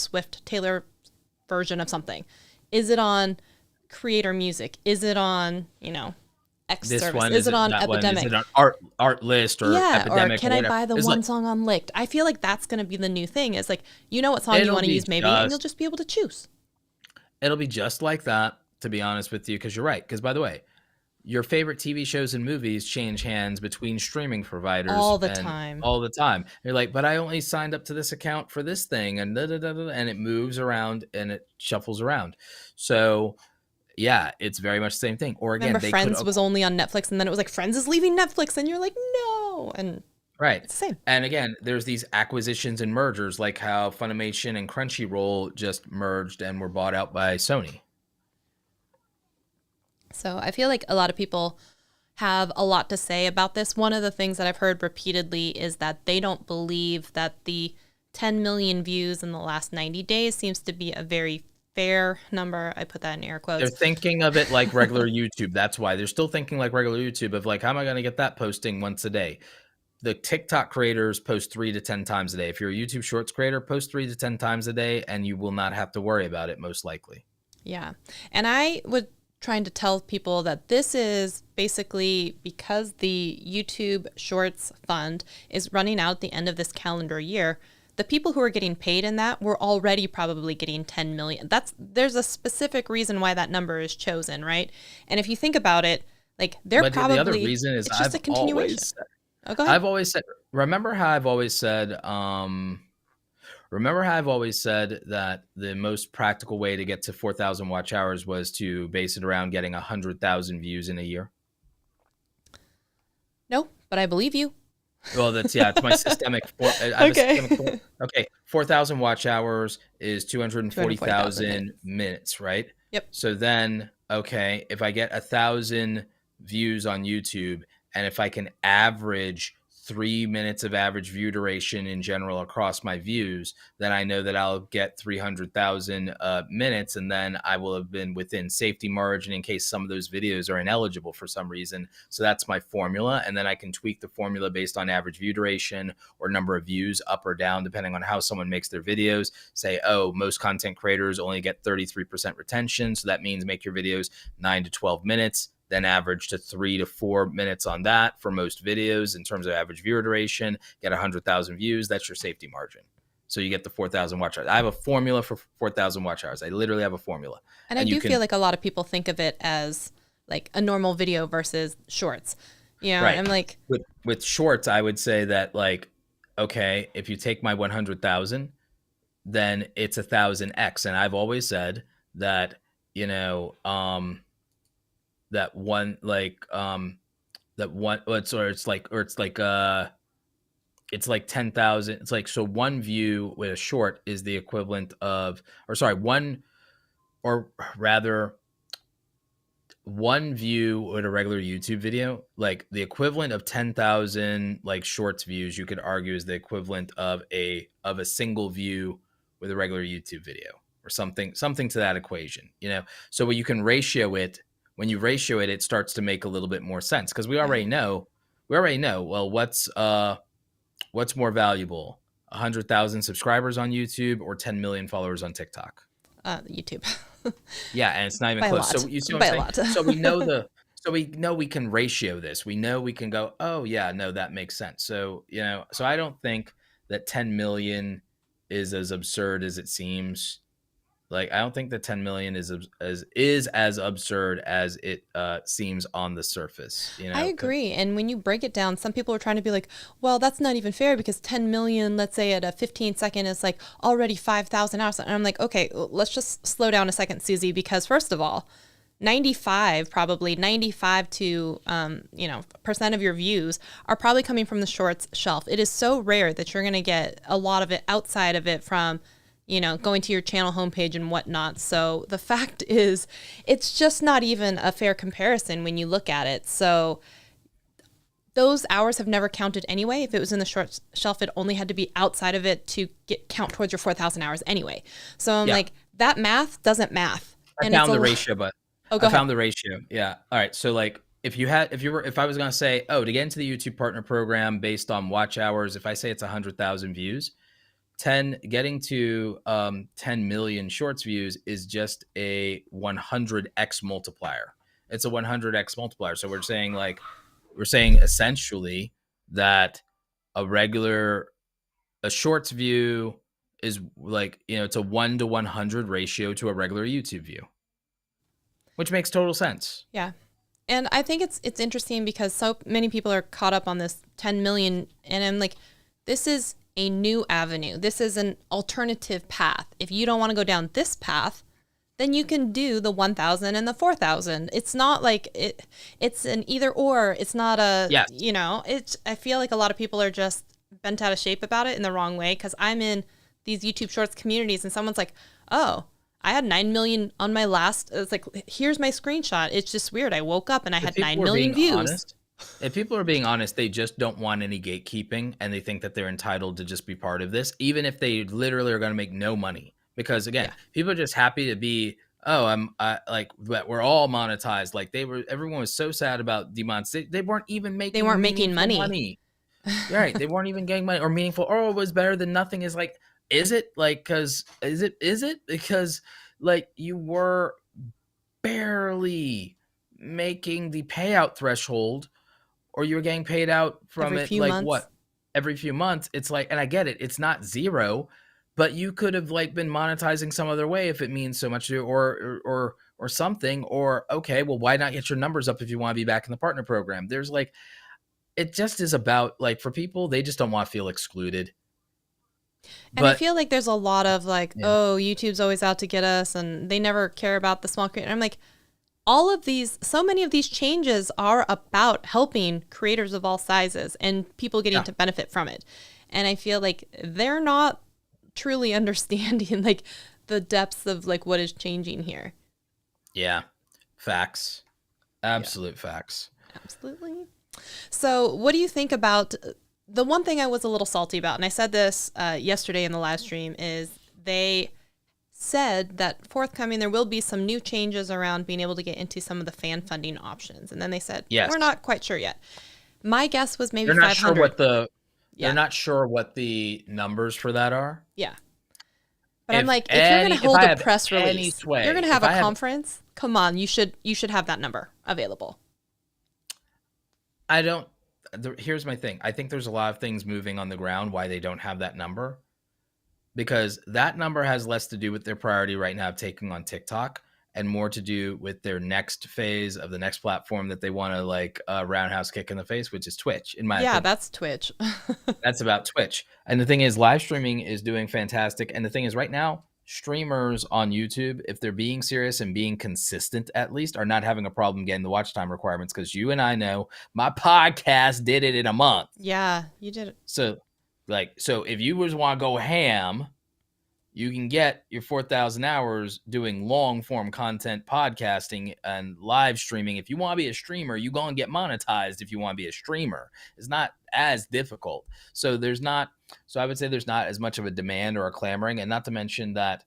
version of something. Is it on Creator Music? Is it on, X This service? one, is it on Epidemic? Is it on art list or Epidemic? Or can I buy the one song on Licked? I feel like that's going to be the new thing. Is like, what song you want to use maybe, and you'll just be able to choose. It'll be just like that, to be honest with you, because you're right. Because by the way, your favorite TV shows and movies change hands between streaming providers all the time. All the time. You're like, but I only signed up to this account for this thing, and and it moves around and it shuffles around. So Yeah, it's very much the same thing. Or again, Remember they could Friends was only on Netflix, and then it was like Friends is leaving Netflix, and you're like, no. And right. it's the same. And again, there's these acquisitions and mergers, like how Funimation and Crunchyroll just merged and were bought out by Sony. So I feel like a lot of people have a lot to say about this. One of the things that I've heard repeatedly is that they don't believe that the 10 million views in the last 90 days seems to be a very fair number. I put that in air quotes. They're thinking of it like regular YouTube. That's why they're still thinking like regular YouTube of like, how am I going to get that posting once a day? The TikTok creators post 3 to 10 times a day. If you're a YouTube Shorts creator, post 3 to 10 times a day, and you will not have to worry about it, most likely. Yeah. And I would trying to tell people that this is basically because the YouTube Shorts Fund is running out at the end of this calendar year. The people who are getting paid in that were already probably getting 10 million. There's a specific reason why that number is chosen, right? And if you think about it, like but the other reason is it's just a continuation. Oh, go ahead. I've always said, remember how I've always said that the most practical way to get to 4,000 watch hours was to base it around getting 100,000 views in a year? No, but I believe you. Well, it's my systemic. Okay. Okay, 4,000 watch hours is 240,000 minutes, right? Yep. So then, okay, if I get 1,000 views on YouTube, and if I can average 3 minutes of average view duration in general across my views, then I know that I'll get 300,000 minutes, and then I will have been within safety margin in case some of those videos are ineligible for some reason. So that's my formula, and then I can tweak the formula based on average view duration or number of views up or down, depending on how someone makes their videos. Say, oh, most content creators only get 33% retention, so that means make your videos 9 to 12 minutes. Then average to 3 to 4 minutes on that for most videos in terms of average viewer duration, get 100,000 views. That's your safety margin. So you get the 4,000 watch hours. I have a formula for 4,000 watch hours. I literally have a formula. And I do feel like a lot of people think of it as like a normal video versus shorts. You know, right. I'm like. With shorts, I would say that like, okay, if you take my 100,000, then it's 1,000x. And I've always said that, that one like it's like 10,000. It's like, so one view with a short is the equivalent of, one view with a regular YouTube video, like the equivalent of 10,000 like shorts views, you could argue is the equivalent of a single view with a regular YouTube video or something to that equation, so when you can ratio it, it starts to make a little bit more sense, because we already know, well, what's more valuable, 100,000 subscribers on YouTube or 10 million followers on TikTok? YouTube. Yeah, and it's not even close. So you see what I'm saying? So we know we can ratio this. We know we can go, oh yeah, no, that makes sense. So, so I don't think that 10 million is as absurd as it seems. Like, I don't think that 10 million is as absurd as it seems on the surface. I agree. And when you break it down, some people are trying to be like, well, that's not even fair because 10 million, let's say at a 15-second is like already 5,000 hours. And I'm like, okay, let's just slow down a second, Susie, because first of all, 95 to percent of your views are probably coming from the shorts shelf. It is so rare that you're going to get a lot of it outside of it from going to your channel homepage and whatnot. So the fact is, it's just not even a fair comparison when you look at it. So those hours have never counted anyway. If it was in the short shelf, it only had to be outside of it to count towards your 4,000 hours anyway. So I'm like, that math doesn't math. I found the ratio, but go ahead. Found the ratio. Yeah. All right. So like, if I was going to say, to get into the YouTube partner program based on watch hours, if I say it's 100,000 views, getting to 10 million shorts views is just a 100x multiplier. It's a 100x multiplier. So we're saying essentially that a shorts view is like, it's a 1 to 100 ratio to a regular YouTube view, which makes total sense. Yeah. And I think it's interesting because so many people are caught up on this 10 million, and I'm like, this is a new avenue. This is an alternative path. If you don't want to go down this path, then you can do the 1,000 and the 4,000. It's not like it's an either or. It's not a, Yes. I feel like a lot of people are just bent out of shape about it in the wrong way, because I'm in these YouTube Shorts communities and someone's like, oh, I had 9 million on my last. It's like, here's my screenshot. It's just weird. I woke up and I had 9 million views. Honest, if people are being honest, they just don't want any gatekeeping, and they think that they're entitled to just be part of this, even if they literally are going to make no money. Because again, people are just happy to be, like that we're all monetized. Like everyone was so sad about demonetization. They weren't even making. They weren't making money. Right? They weren't even getting money or meaningful. Oh, it was better than nothing. Is like, is it like? Because is it because like you were barely making the payout threshold, or you were getting paid out from Every it few like months. what, every few months. It's like, and I get it, it's not zero, but you could have like been monetizing some other way if it means so much to you, or something. Or okay, well, why not get your numbers up if you want to be back in the partner program? There's like, it just is about like, for people, they just don't want to feel excluded. And I feel like there's a lot of like, Yeah. oh, YouTube's always out to get us and they never care about the small creator. I'm like, all of these, so many of these changes are about helping creators of all sizes and people getting to benefit from it. And I feel like they're not truly understanding like the depths of like what is changing here. Yeah. Facts. Absolute facts. Absolutely. So what do you think about the one thing I was a little salty about, and I said this yesterday in the live stream, is they said that forthcoming there will be some new changes around being able to get into some of the fan funding options. And then they said, we're not quite sure yet. My guess was maybe 500. Sure what they're not sure what the numbers for that are. Yeah. But I'm like, if you're going to hold a press release, you're going to have a conference, come on, you should have that number available. Here's my thing. I think there's a lot of things moving on the ground why they don't have that number, because that number has less to do with their priority right now of taking on TikTok and more to do with their next phase of the next platform that they want to like roundhouse kick in the face, which is Twitch, in my opinion. That's Twitch. That's about Twitch. And the thing is, live streaming is doing fantastic. And the thing is, right now, streamers on YouTube, if they're being serious and being consistent, at least, are not having a problem getting the watch time requirements, because you and I know my podcast did it in a month. Yeah, you did it. So if you just want to go ham, you can get your 4,000 hours doing long form content, podcasting and live streaming. If you want to be a streamer, you're going to get monetized. If you want to be a streamer, it's not as difficult. So I would say there's not as much of a demand or a clamoring. And not to mention that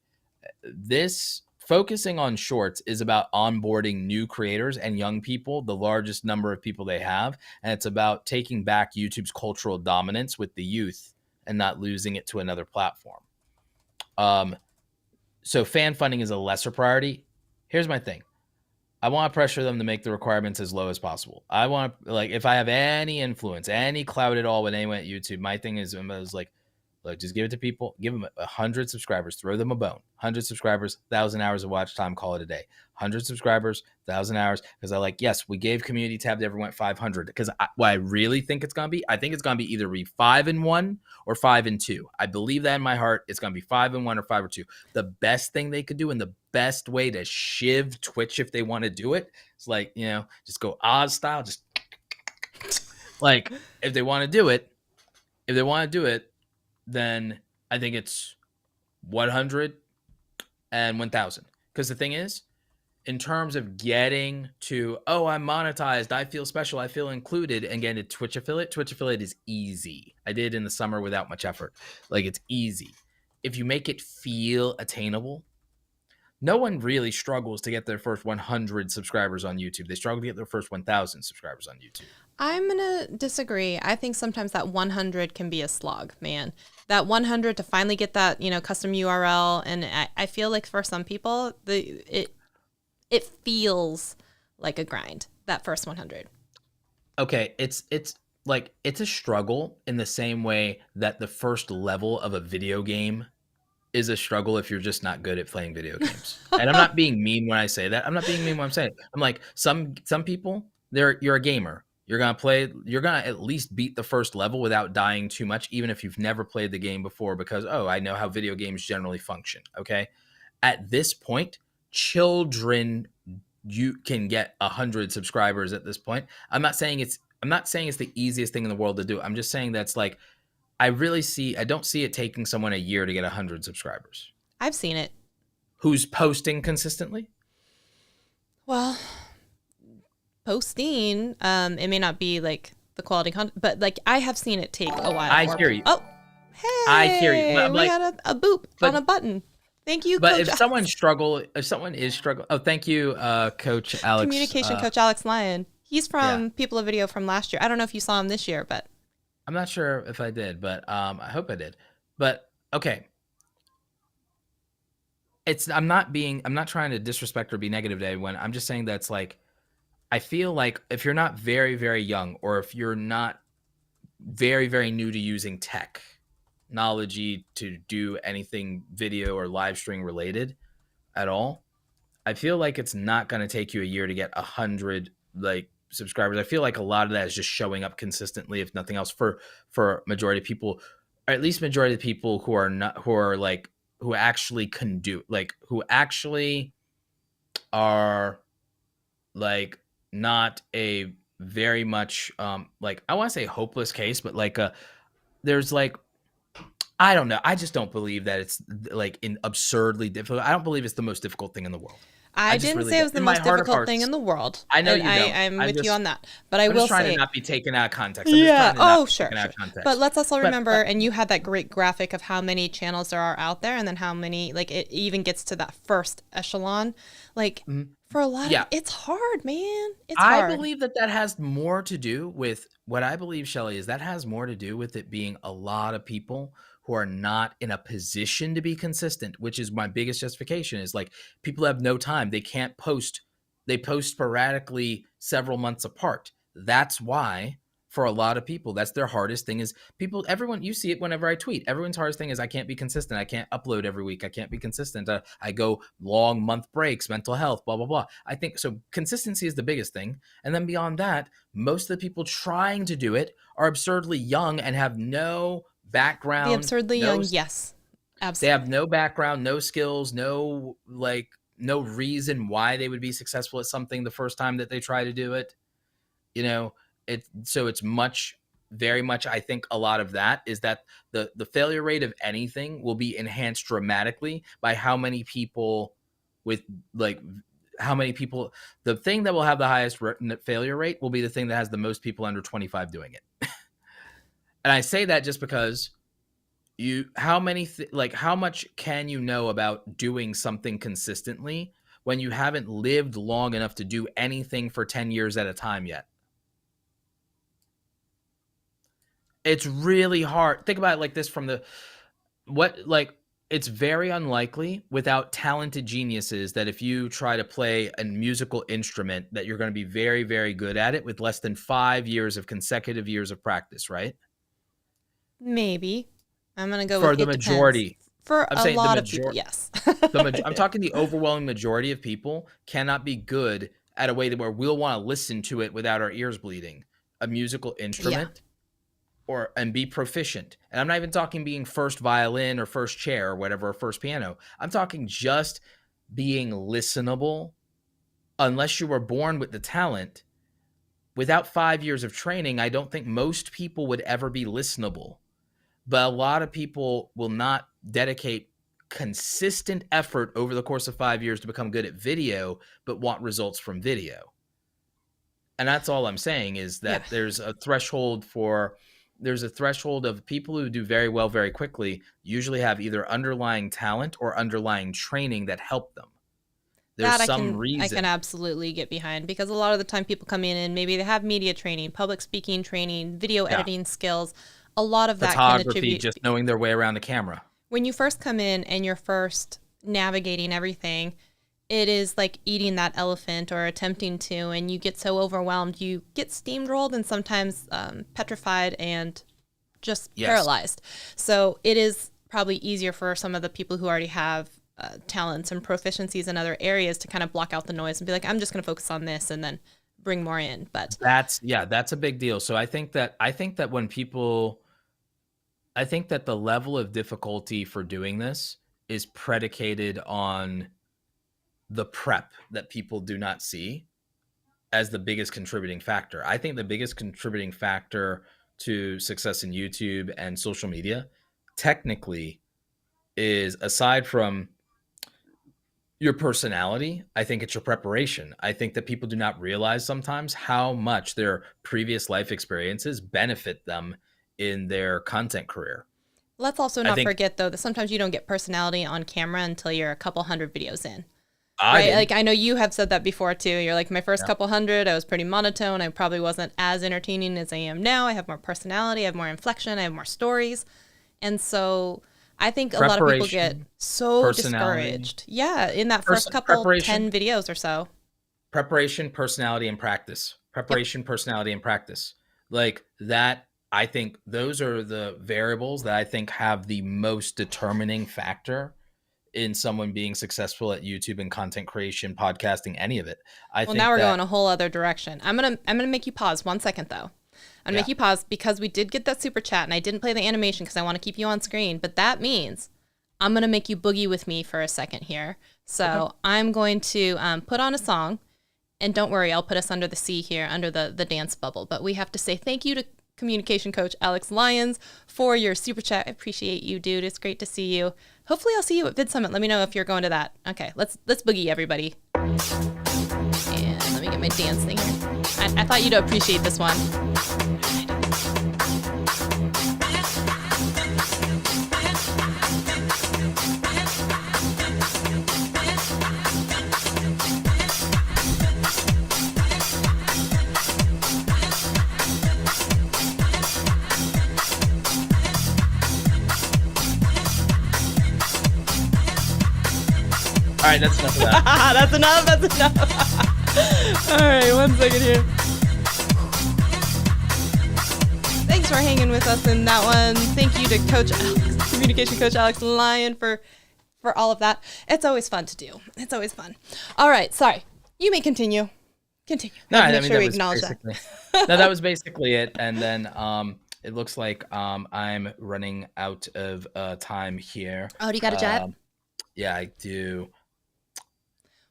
this focusing on shorts is about onboarding new creators and young people, the largest number of people they have. And it's about taking back YouTube's cultural dominance with the youth and not losing it to another platform. So fan funding is a lesser priority. Here's my thing. I want to pressure them to make the requirements as low as possible. I want to, like, if I have any influence, any clout at all with anyone at YouTube, my thing is like, look, just give it to people, give them 100 subscribers, throw them a bone. 100 subscribers, 1,000 hours of watch time, call it a day. 100 subscribers, 1,000 hours. Because yes, we gave community tab to everyone 500. Because what I really think it's going to be, I think it's going to be either 5-1 or 5-2. I believe that in my heart. It's going to be 5-1 or 5-2. The best thing they could do, and the best way to shiv Twitch if they want to do it, is like, just go Oz style. Just like, if they want to do it, then I think it's 100 and 1,000. Because the thing is, in terms of getting to, I'm monetized, I feel special, I feel included, and getting to Twitch affiliate is easy. I did in the summer without much effort. Like, it's easy. If you make it feel attainable, no one really struggles to get their first 100 subscribers on YouTube. They struggle to get their first 1,000 subscribers on YouTube. I'm going to disagree. I think sometimes that 100 can be a slog, man. That 100 to finally get that, custom URL. And I feel like for some people, it feels like a grind, that first 100. Okay, it's like, it's a struggle in the same way that the first level of a video game is a struggle if you're just not good at playing video games. And I'm not being mean when I say that. I'm not being mean when I'm saying it. I'm like, some people, you're a gamer. You're going to at least beat the first level without dying too much, even if you've never played the game before, because, I know how video games generally function. Okay. At this point, children you can get 100 subscribers at this point. I'm not saying it's the easiest thing in the world to do. I'm just saying that's like I don't see it taking someone a year to get 100 subscribers. I've seen it. Who's posting consistently? Well, posting, it may not be like the quality content, but like I have seen it take a while. I hear you. Oh, hey, I hear you. We had a boop on a button. Thank you, but Coach if Alex. someone is struggling, oh, thank you, Coach Alex. Communication Coach Alex Lyon. He's from People of Video from last year. I don't know if you saw him this year, but I'm not sure if I did, but I hope I did. But okay, I'm not trying to disrespect or be negative today. When I'm just saying that's like, I feel like if you're not very, very young, or if you're not very, very new to using technology to do anything video or live stream related at all, I feel like it's not going to take you a year to get 100 like subscribers. I feel like a lot of that is just showing up consistently, if nothing else, for majority of people, or at least majority of people who actually can do, like, who actually are like not a very much like, I want to say hopeless case, but like there's like, I don't know. I just don't believe that it's like absurdly difficult. I don't believe it's the most difficult thing in the world. I didn't say it was the most difficult thing in the world. I know you don't. I'm with you on that. But I will say, I'm just trying to not be taken out of context. Sure. But let's also remember, and you had that great graphic of how many channels there are out there, and then how many, like, it even gets to that first echelon. Like, for a lot of, it's hard, man. It's hard. I believe that has more to do with what I believe, Shelly, is that has more to do with it being a lot of people who are not in a position to be consistent, which is my biggest justification, is like, people have no time. They can't post. They post sporadically several months apart. That's why, for a lot of people, that's their hardest thing. Is everyone, you see it whenever I tweet. Everyone's hardest thing is I can't be consistent. I can't upload every week. I can't be consistent. I go long month breaks, mental health, blah, blah, blah. I think so. Consistency is the biggest thing. And then beyond that, most of the people trying to do it are absurdly young and have no background. The absurdly young, yes, absolutely. They have no background, no skills, no reason why they would be successful at something the first time that they try to do it. You know, so it's very much, I think a lot of that is that the failure rate of anything will be enhanced dramatically by how many people the thing that will have the highest failure rate will be the thing that has the most people under 25 doing it. And I say that just because how much can you know about doing something consistently when you haven't lived long enough to do anything for 10 years at a time yet? It's really hard. Think about it like this it's very unlikely without talented geniuses that if you try to play a musical instrument that you're going to be very, very good at it with less than 5 years of consecutive years of practice, right? Maybe. I'm going to go for with the majority. Depends. For a lot of people, yes. I'm talking the overwhelming majority of people cannot be good at a way where we'll want to listen to it without our ears bleeding. A musical instrument. Yeah. And be proficient. And I'm not even talking being first violin or first chair or whatever, or first piano. I'm talking just being listenable. Unless you were born with the talent, without 5 years of training, I don't think most people would ever be listenable. But a lot of people will not dedicate consistent effort over the course of 5 years to become good at video, but want results from video. And that's all I'm saying, is that there's a threshold of people who do very well very quickly, usually have either underlying talent or underlying training that help them. There's some reason. I can absolutely get behind, because a lot of the time people come in and maybe they have media training, public speaking training, video editing skills. A lot of that can attribute just knowing their way around the camera. When you first come in and you're first navigating everything, it is like eating that elephant or attempting to, and you get so overwhelmed, you get steamrolled and sometimes petrified and just paralyzed. So it is probably easier for some of the people who already have talents and proficiencies in other areas to kind of block out the noise and be like, I'm just going to focus on this and then bring more in. But that's a big deal. So I think that the level of difficulty for doing this is predicated on the prep that people do not see as the biggest contributing factor. I think the biggest contributing factor to success in YouTube and social media technically is, aside from your personality, I think it's your preparation. I think that people do not realize sometimes how much their previous life experiences benefit them in their content career. Let's also I not think forget, though, that sometimes you don't get personality on camera until you're a couple hundred videos in. I Right? did. Like, I know you have said that before, too. You're like, my first Yeah. couple hundred, I was pretty monotone. I probably wasn't as entertaining as I am now. I have more personality. I have more inflection. I have more stories. And so I think a lot of people get Preparation, so personality, discouraged. Yeah, in that first couple 10 videos or so. preparation, personality, and practice. Yep. Preparation, personality, and practice. Like that, I think those are the variables that I think have the most determining factor in someone being successful at YouTube and content creation, podcasting, any of it. I Well, now think we're going that, a whole other direction. I'm gonna make you pause 1 second, though. I'm gonna yeah, make you pause because we did get that super chat, and I didn't play the animation because I want to keep you on screen. But that means I'm gonna make you boogie with me for a second here. So okay. I'm going to put on a song, and don't worry, I'll put us under the sea here, under the dance bubble. But we have to say thank you to communication coach Alex Lyons for your super chat. I appreciate you, dude. It's great to see you. Hopefully, I'll see you at Vid Summit. Let me know if you're going to that. Okay, let's boogie, everybody. And let me get my dance thing here. I thought you'd appreciate this one. All right, that's enough of that. That's enough. That's enough. All right, 1 second here. Thanks for hanging with us in that one. Thank you to Coach Alex, communication coach Alex Lyon for all of that. It's always fun to do. It's always fun. All right, sorry. You may continue. Continue. No, I Make mean, sure that we was acknowledge that. basically, no, that was basically it. And then it looks like I'm running out of time here. Oh, do you got a jet? Yeah, I do.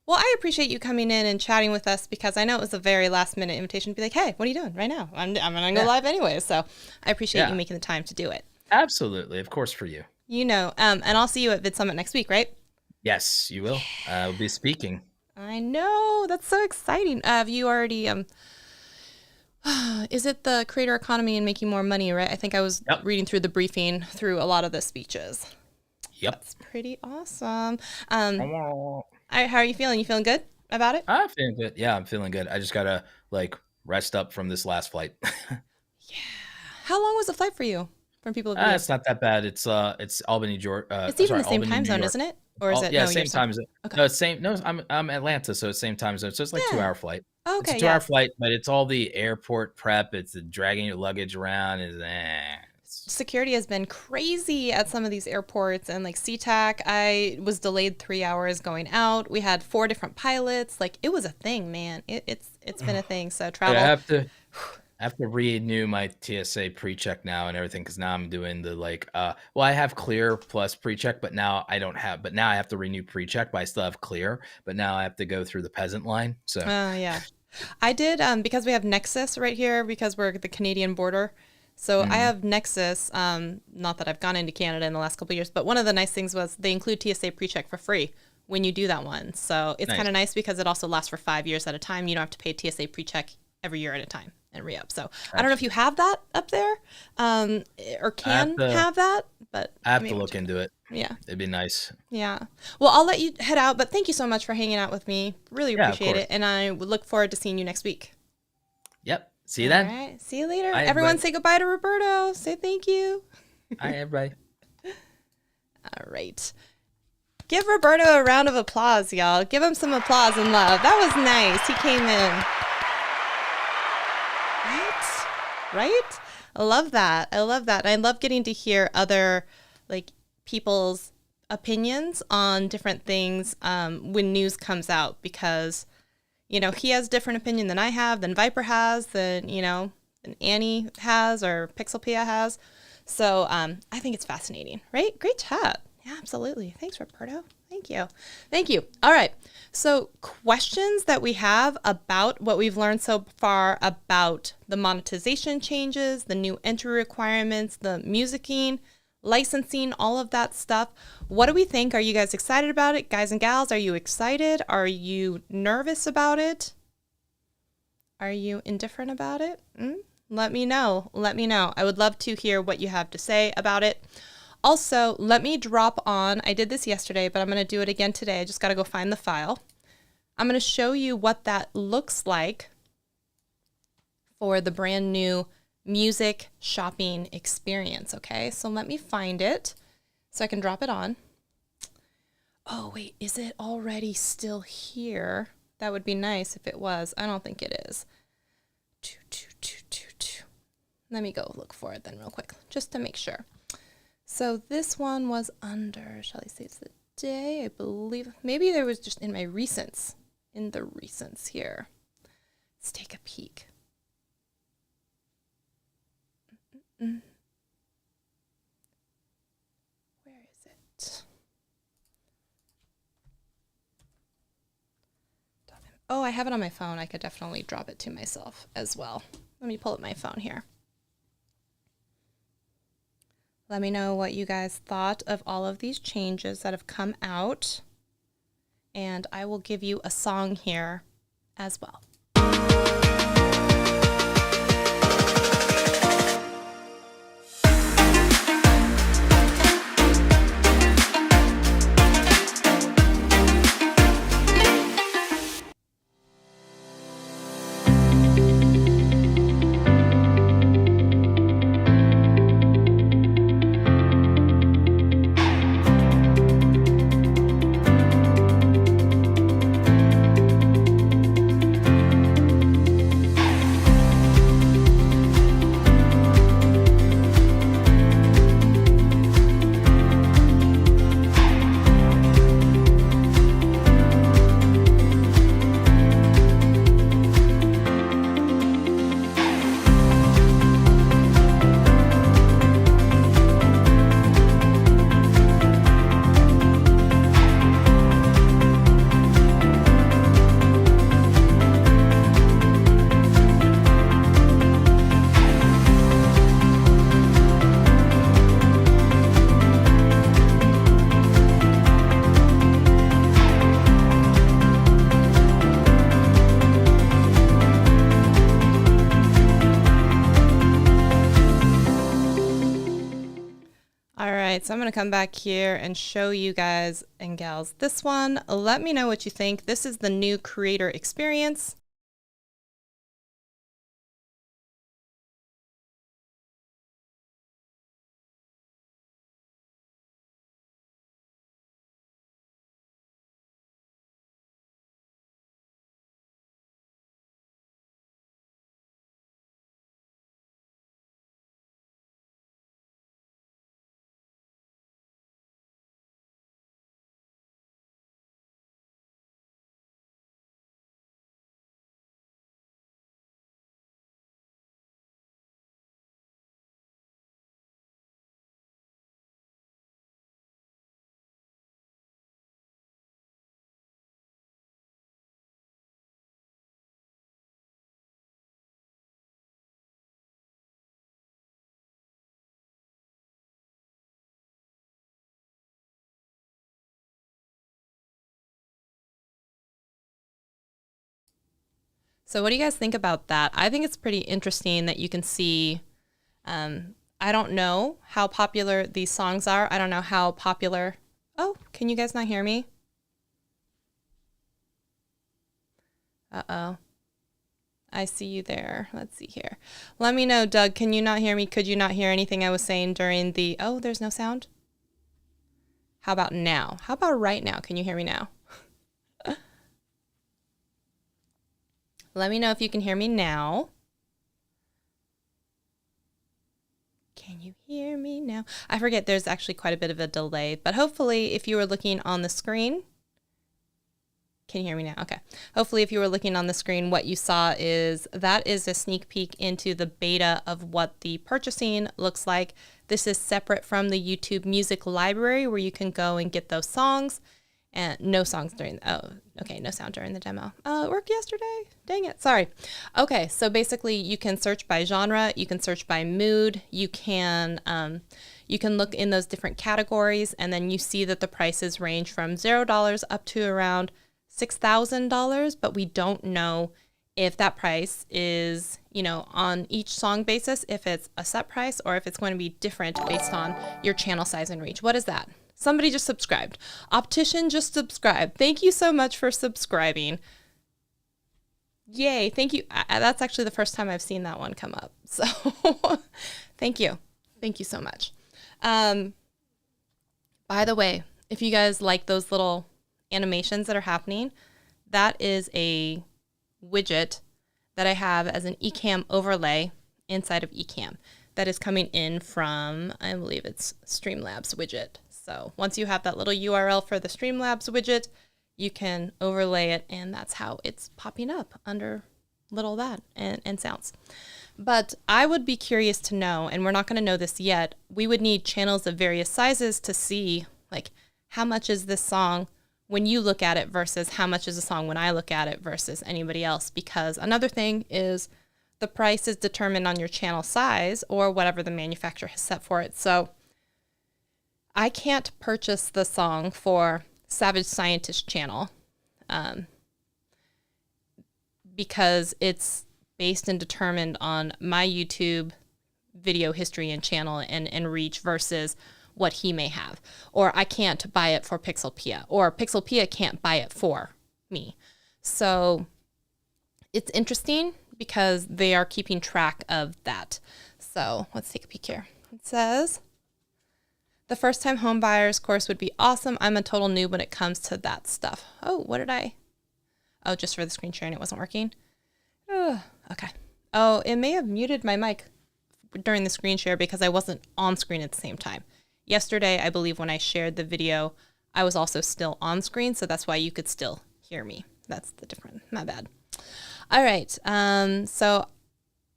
Well, I appreciate you coming in and chatting with us because I know it was a very last minute invitation to be like, hey, what are you doing right now? I'm going to go live anyway. So I appreciate you making the time to do it. Absolutely. Of course, for you. You know, and I'll see you at Vid Summit next week, right? Yes, you will. I'll be speaking. I know. That's so exciting. Have you already, is it the creator economy and making more money, right? I think I was reading through the briefing through a lot of the speeches. Yep. That's pretty awesome. How are you feeling? You feeling good about it? I'm feeling good. Yeah, I'm feeling good. I just got to rest up from this last flight. Yeah. How long was the flight for you from people? It's not that bad. It's Albany, Georgia. It's even the same time zone, isn't it? Or is it? Yeah, no, same time zone. Okay. No, same. No, I'm Atlanta, so it's same time zone. So it's like 2-hour flight. Okay. It's a 2-hour flight, but it's all the airport prep. It's the dragging your luggage around. Security has been crazy at some of these airports, and like SeaTac, I was delayed 3 hours going out. We had 4 different pilots. Like, it was a thing, man. It's been a thing. So travel. Yeah, I have to renew my TSA pre-check now and everything because now I'm doing the I have clear plus pre-check, but now I don't have. But now I have to renew pre-check, but I still have clear. But now I have to go through the peasant line. So yeah, I did because we have Nexus right here because we're at the Canadian border. So I have Nexus. Not that I've gone into Canada in the last couple of years, but one of the nice things was they include TSA pre-check for free when you do that one. So it's kind of nice because it also lasts for 5 years at a time. You don't have to pay TSA pre-check every year at a time and re-up. So I don't know if you have that up there or can have that, but I have to look into it. Yeah. It'd be nice. Yeah. Well, I'll let you head out, but thank you so much for hanging out with me. Really appreciate it. And I would look forward to seeing you next week. Yep. See you then. All right. See you later. Bye, Everyone everybody. say goodbye to Roberto. Say thank you. Hi, everybody. All right. Give Roberto a round of applause, y'all. Give him some applause and love. That was nice. He came in. Right? I love that. I love that. I love getting to hear other people's opinions on different things when news comes out because, he has different opinion than I have, than Viper has, than Annie has or Pixelpia has. So I think it's fascinating, right? Great chat. Yeah, absolutely. Thanks, Roberto. Thank you. Thank you. All right. So questions that we have about what we've learned so far about the monetization changes, the new entry requirements, the musicking, licensing, all of that stuff. What do we think? Are you guys excited about it? Guys and gals, are you excited? Are you nervous about it? Are you indifferent about it? Let me know. Let me know. I would love to hear what you have to say about it. Also, let me drop on, I did this yesterday, but I'm going to do it again today. I just got to go find the file. I'm going to show you what that looks like for the brand new music shopping experience, okay? So let me find it so I can drop it on. Oh, wait, is it already still here? That would be nice if it was. I don't think it is. Let me go look for it then real quick, just to make sure. So this one was under Shelly Saves the Day, I believe. Maybe there was just in my recents, in the recents here. Let's take a peek. Where is it? Oh, I have it on my phone. I could definitely drop it to myself as well. Let me pull up my phone here. Let me know what you guys thought of all of these changes that have come out. And I will give you a song here as well. So I'm going to come back here and show you guys and gals this one. Let me know what you think. This is the new creator experience. So what do you guys think about that? I think it's pretty interesting that you can see, I don't know how popular these songs are. I don't know how popular. Oh, can you guys not hear me? Uh-oh. I see you there. Let's see here. Let me know, Doug, can you not hear me? Could you not hear anything I was saying during the, oh, there's no sound? How about now? How about right now? Can you hear me now? Let me know if you can hear me now. Can you hear me now? I forget there's actually quite a bit of a delay, but hopefully if you were looking on the screen, can you hear me now? Okay. Hopefully if you were looking on the screen, what you saw is that is a sneak peek into the beta of what the purchasing looks like. This is separate from the YouTube music library where you can go and get those songs. and no songs during, no sound during the demo. It worked yesterday. Dang it. Sorry. Okay. So basically you can search by genre. You can search by mood. You can look in those different categories, and then you see that the prices range from $0 up to around $6,000, but we don't know if that price is, on each song basis, if it's a set price or if it's going to be different based on your channel size and reach. What is that? Somebody just subscribed. Optician just subscribed. Thank you so much for subscribing. Yay. Thank you. That's actually the first time I've seen that one come up. So thank you. Thank you so much. By the way, if you guys like those little animations that are happening, that is a widget that I have as an Ecamm overlay inside of Ecamm that is coming in from, I believe it's Streamlabs widget. So once you have that little URL for the Streamlabs widget, you can overlay it, and that's how it's popping up under little that and sounds. But I would be curious to know, and we're not going to know this yet, we would need channels of various sizes to see, like, how much is this song when you look at it versus how much is a song when I look at it versus anybody else. Because another thing is the price is determined on your channel size or whatever the manufacturer has set for it. So I can't purchase the song for Savage Scientist channel because it's based and determined on my YouTube video history and channel and reach versus what he may have. Or I can't buy it for Pixelpia, or Pixelpia can't buy it for me. So it's interesting because they are keeping track of that. So let's take a peek here. It says, the first time home buyers course would be awesome. I'm a total noob when it comes to that stuff. Oh, what did I? Oh, just for the screen sharing, it wasn't working. Okay. Oh, it may have muted my mic during the screen share because I wasn't on screen at the same time. Yesterday, I believe when I shared the video, I was also still on screen, so that's why you could still hear me. That's the difference. My bad. All right. So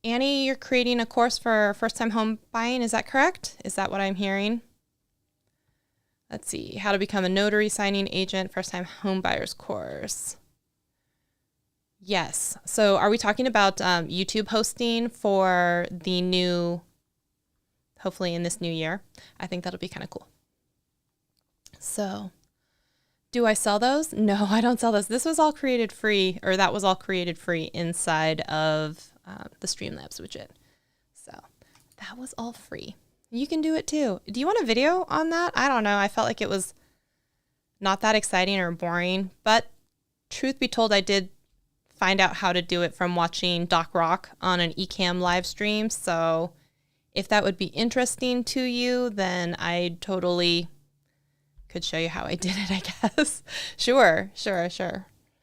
Annie, you're creating a course for first-time home buying. Is that correct? Is that what I'm hearing? Let's see. How to become a notary signing agent, first-time home buyers course. Yes. So are we talking about YouTube hosting for the new, hopefully in this new year? I think that'll be kind of cool. So do I sell those? No, I don't sell those. This was all created free, or that was all created free inside of the Streamlabs widget. So that was all free. You can do it too. Do you want a video on that? I don't know. I felt like it was not that exciting or boring, but truth be told, I did find out how to do it from watching Doc Rock on an Ecamm live stream. So if that would be interesting to you, then I totally could show you how I did it, I guess. Sure.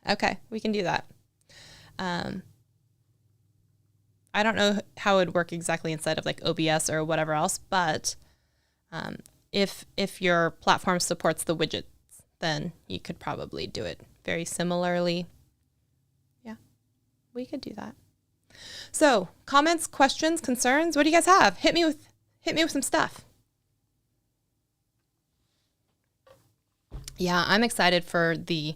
Okay, we can do that. I don't know how it would work exactly inside of like OBS or whatever else, but if your platform supports the widgets, then you could probably do it very similarly. Yeah, we could do that. So, comments, questions, concerns, what do you guys have? Hit me with some stuff. Yeah, I'm excited for the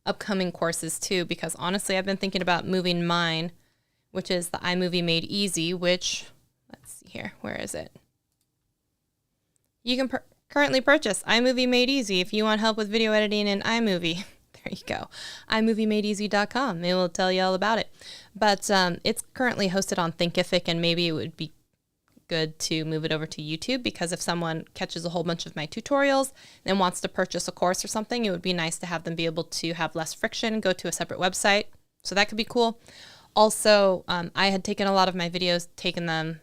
upcoming courses too, because honestly, I've been thinking about moving mine, which is the iMovie Made Easy, which, let's see here, where is it? You can currently purchase iMovie Made Easy if you want help with video editing in iMovie. There you go. iMovieMadeEasy.com. It will tell you all about it. But it's currently hosted on Thinkific, and maybe it would be good to move it over to YouTube, because if someone catches a whole bunch of my tutorials and wants to purchase a course or something, it would be nice to have them be able to have less friction, go to a separate website. So that could be cool. Also, I had taken a lot of my videos, taken them,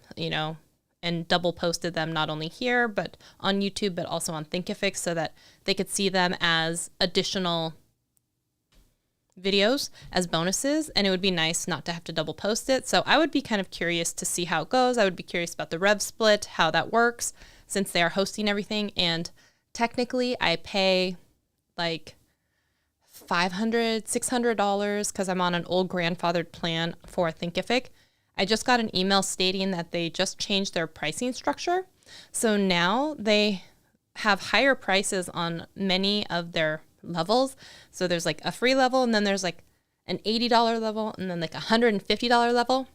and double posted them not only here, but on YouTube, but also on Thinkific, so that they could see them as additional videos, as bonuses, and it would be nice not to have to double post it. So I would be kind of curious to see how it goes. I would be curious about the rev split, how that works, since they are hosting everything. And technically I pay like $500, $600 because I'm on an old grandfathered plan for Thinkific. I just got an email stating that they just changed their pricing structure. So now they have higher prices on many of their levels. So there's like a free level, and then there's like an $80 level, and then like a $150 level.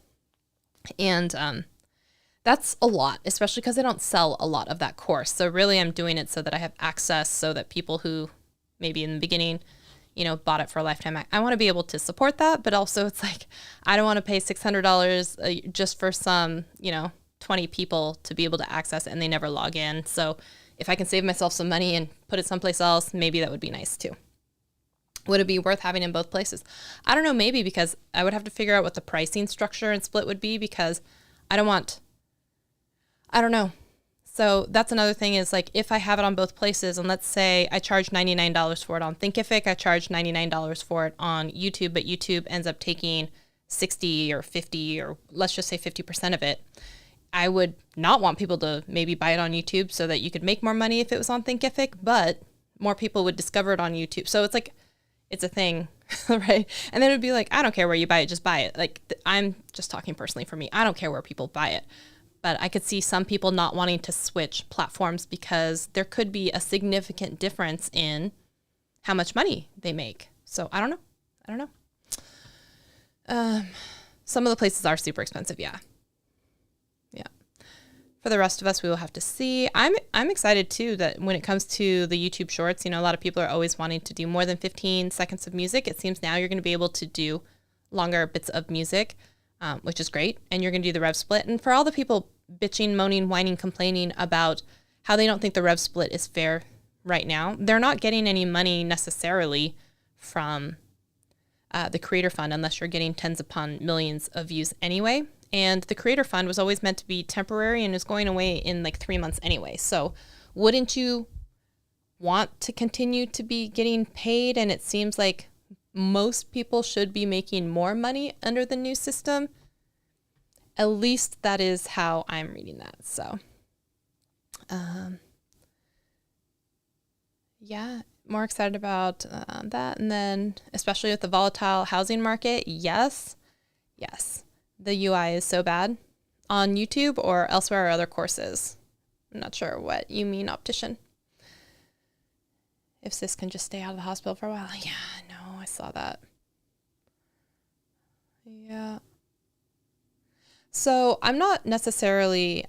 And that's a lot, especially because I don't sell a lot of that course. So really I'm doing it so that I have access, so that people who maybe in the beginning, you know, bought it for a lifetime, I want to be able to support that. But also it's like, I don't want to pay $600 just for some, you know, 20 people to be able to access it and they never log in. So if I can save myself some money and put it someplace else, maybe that would be nice too. Would it be worth having in both places? I don't know, maybe, because I would have to figure out what the pricing structure and split would be, because I don't know. So that's another thing, is like, if I have it on both places, and let's say I charge $99 for it on Thinkific, I charge $99 for it on YouTube, but YouTube ends up taking 60 or 50, or let's just say 50% of it. I would not want people to maybe buy it on YouTube so that you could make more money if it was on Thinkific, but more people would discover it on YouTube. So it's like, it's a thing, right? And then it would be like, I don't care where you buy it, just buy it. Like, I'm just talking personally for me. I don't care where people buy it. But I could see some people not wanting to switch platforms because there could be a significant difference in how much money they make. So I don't know. Some of the places are super expensive. Yeah. For the rest of us, we will have to see. I'm excited too that when it comes to the YouTube Shorts, you know, a lot of people are always wanting to do more than 15 seconds of music. It seems now you're going to be able to do longer bits of music, which is great. And you're going to do the rev split. And for all the people bitching, moaning, whining, complaining about how they don't think the rev split is fair right now, they're not getting any money necessarily from the Creator Fund, unless you're getting tens upon millions of views anyway. And the Creator Fund was always meant to be temporary and is going away in like 3 months anyway. So wouldn't you want to continue to be getting paid? And it seems like most people should be making more money under the new system. At least that is how I'm reading that. So, yeah, more excited about that. And then especially with the volatile housing market, yes. The UI is so bad on YouTube or elsewhere or other courses. I'm not sure what you mean, optician. If sis can just stay out of the hospital for a while. Yeah, no, I saw that. Yeah. So I'm not necessarily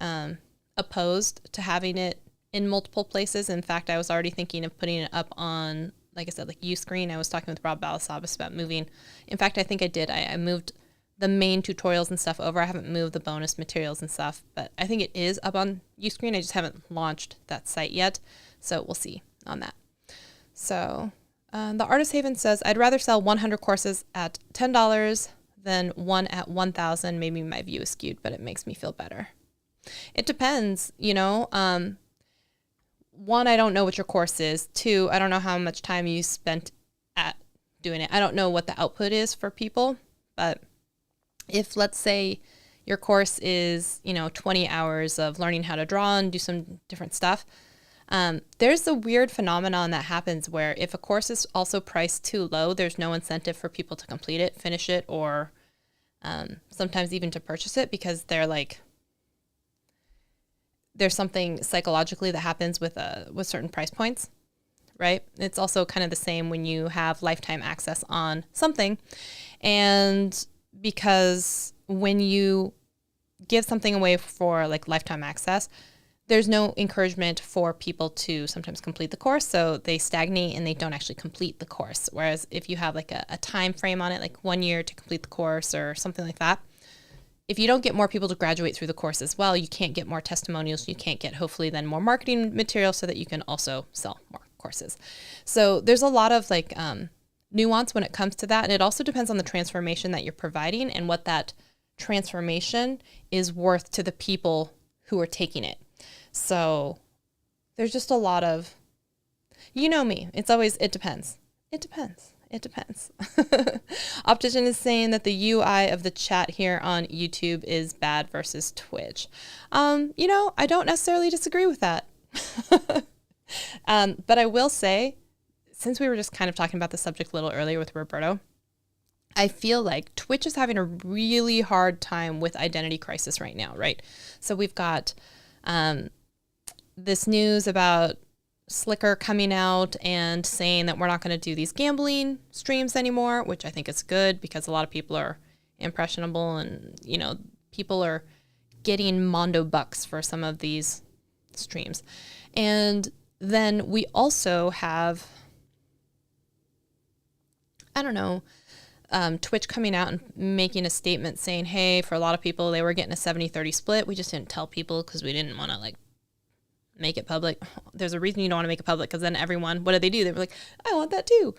opposed to having it in multiple places. In fact, I was already thinking of putting it up on, like I said, like Uscreen. I was talking with Rob Balasabas about moving. In fact, I think I did. I moved the main tutorials and stuff over. I haven't moved the bonus materials and stuff, but I think it is up on Uscreen. I just haven't launched that site yet. So we'll see on that. So the Artist Haven says, I'd rather sell 100 courses at $10 than one at 1,000. Maybe my view is skewed, but it makes me feel better. It depends, you know. One, I don't know what your course is. Two, I don't know how much time you spent at doing it. I don't know what the output is for people, but if, let's say, your course is, you know, 20 hours of learning how to draw and do some different stuff, there's a weird phenomenon that happens where if a course is also priced too low, there's no incentive for people to complete it, finish it, or sometimes even to purchase it, because they're like, there's something psychologically that happens with certain price points, right? It's also kind of the same when you have lifetime access on something. And because when you give something away for like lifetime access, there's no encouragement for people to sometimes complete the course. So they stagnate and they don't actually complete the course. Whereas if you have like a time frame on it, like 1 year to complete the course or something like that, if you don't get more people to graduate through the course as well, you can't get more testimonials. You can't get, hopefully, then more marketing material so that you can also sell more courses. So there's a lot of like nuance when it comes to that. And it also depends on the transformation that you're providing and what that transformation is worth to the people who are taking it. So there's just a lot of, you know me, it's always, it depends. Optician is saying that the UI of the chat here on YouTube is bad versus Twitch. You know, I don't necessarily disagree with that. But I will say, since we were just kind of talking about the subject a little earlier with Roberto, I feel like Twitch is having a really hard time with identity crisis right now, right? So we've got this news about slicker coming out and saying that we're not going to do these gambling streams anymore, which I think is good because a lot of people are impressionable and, you know, people are getting mondo bucks for some of these streams. And then we also have, I don't know, Twitch coming out and making a statement saying, hey, for a lot of people, they were getting a 70-30 split. We just didn't tell people because we didn't want to like make it public. There's a reason you don't want to make it public because then everyone, what do? They were like, I want that too.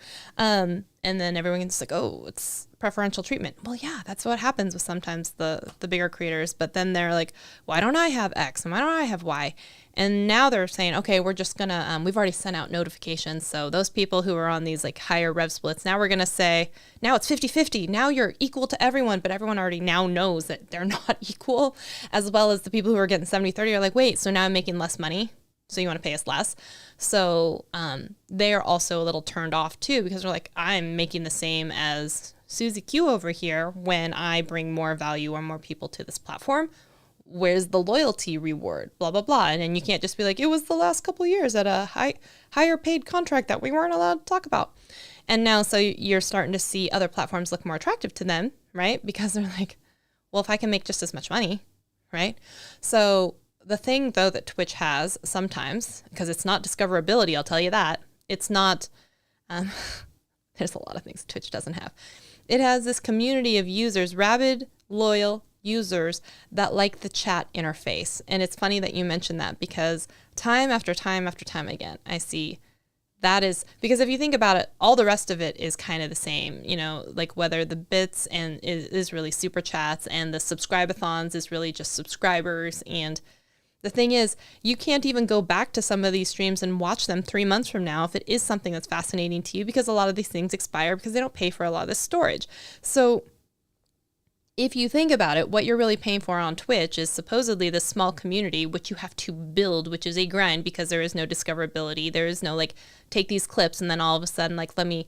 And then everyone's like, oh, it's preferential treatment. Well, yeah, that's what happens with sometimes the bigger creators. But then they're like, why don't I have X and why don't I have Y? And now they're saying, okay, we're just going to, we've already sent out notifications. So those people who are on these like higher rev splits, now we're going to say, now it's 50-50. Now you're equal to everyone, but everyone already now knows that they're not equal, as well as the people who are getting 70-30 are like, wait, so now I'm making less money. So you want to pay us less. So they are also a little turned off too, because they're like, I'm making the same as Susie Q over here when I bring more value or more people to this platform. Where's the loyalty reward? Blah, blah, blah. And then you can't just be like, it was the last couple of years at a higher paid contract that we weren't allowed to talk about. And now, so you're starting to see other platforms look more attractive to them, right? Because they're like, well, if I can make just as much money, right? So the thing, though, that Twitch has sometimes, because it's not discoverability, I'll tell you that. It's not, there's a lot of things Twitch doesn't have. It has this community of users, rabid, loyal users that like the chat interface. And it's funny that you mentioned that because time after time after time again, I see that is, because if you think about it, all the rest of it is kind of the same, you know, like whether the bits and is really super chats and the subscribe-a-thons is really just subscribers. And the thing is, you can't even go back to some of these streams and watch them 3 months from now if it is something that's fascinating to you, because a lot of these things expire because they don't pay for a lot of this storage. So if you think about it, what you're really paying for on Twitch is supposedly this small community, which you have to build, which is a grind because there is no discoverability. There is no like, take these clips and then all of a sudden, like, let me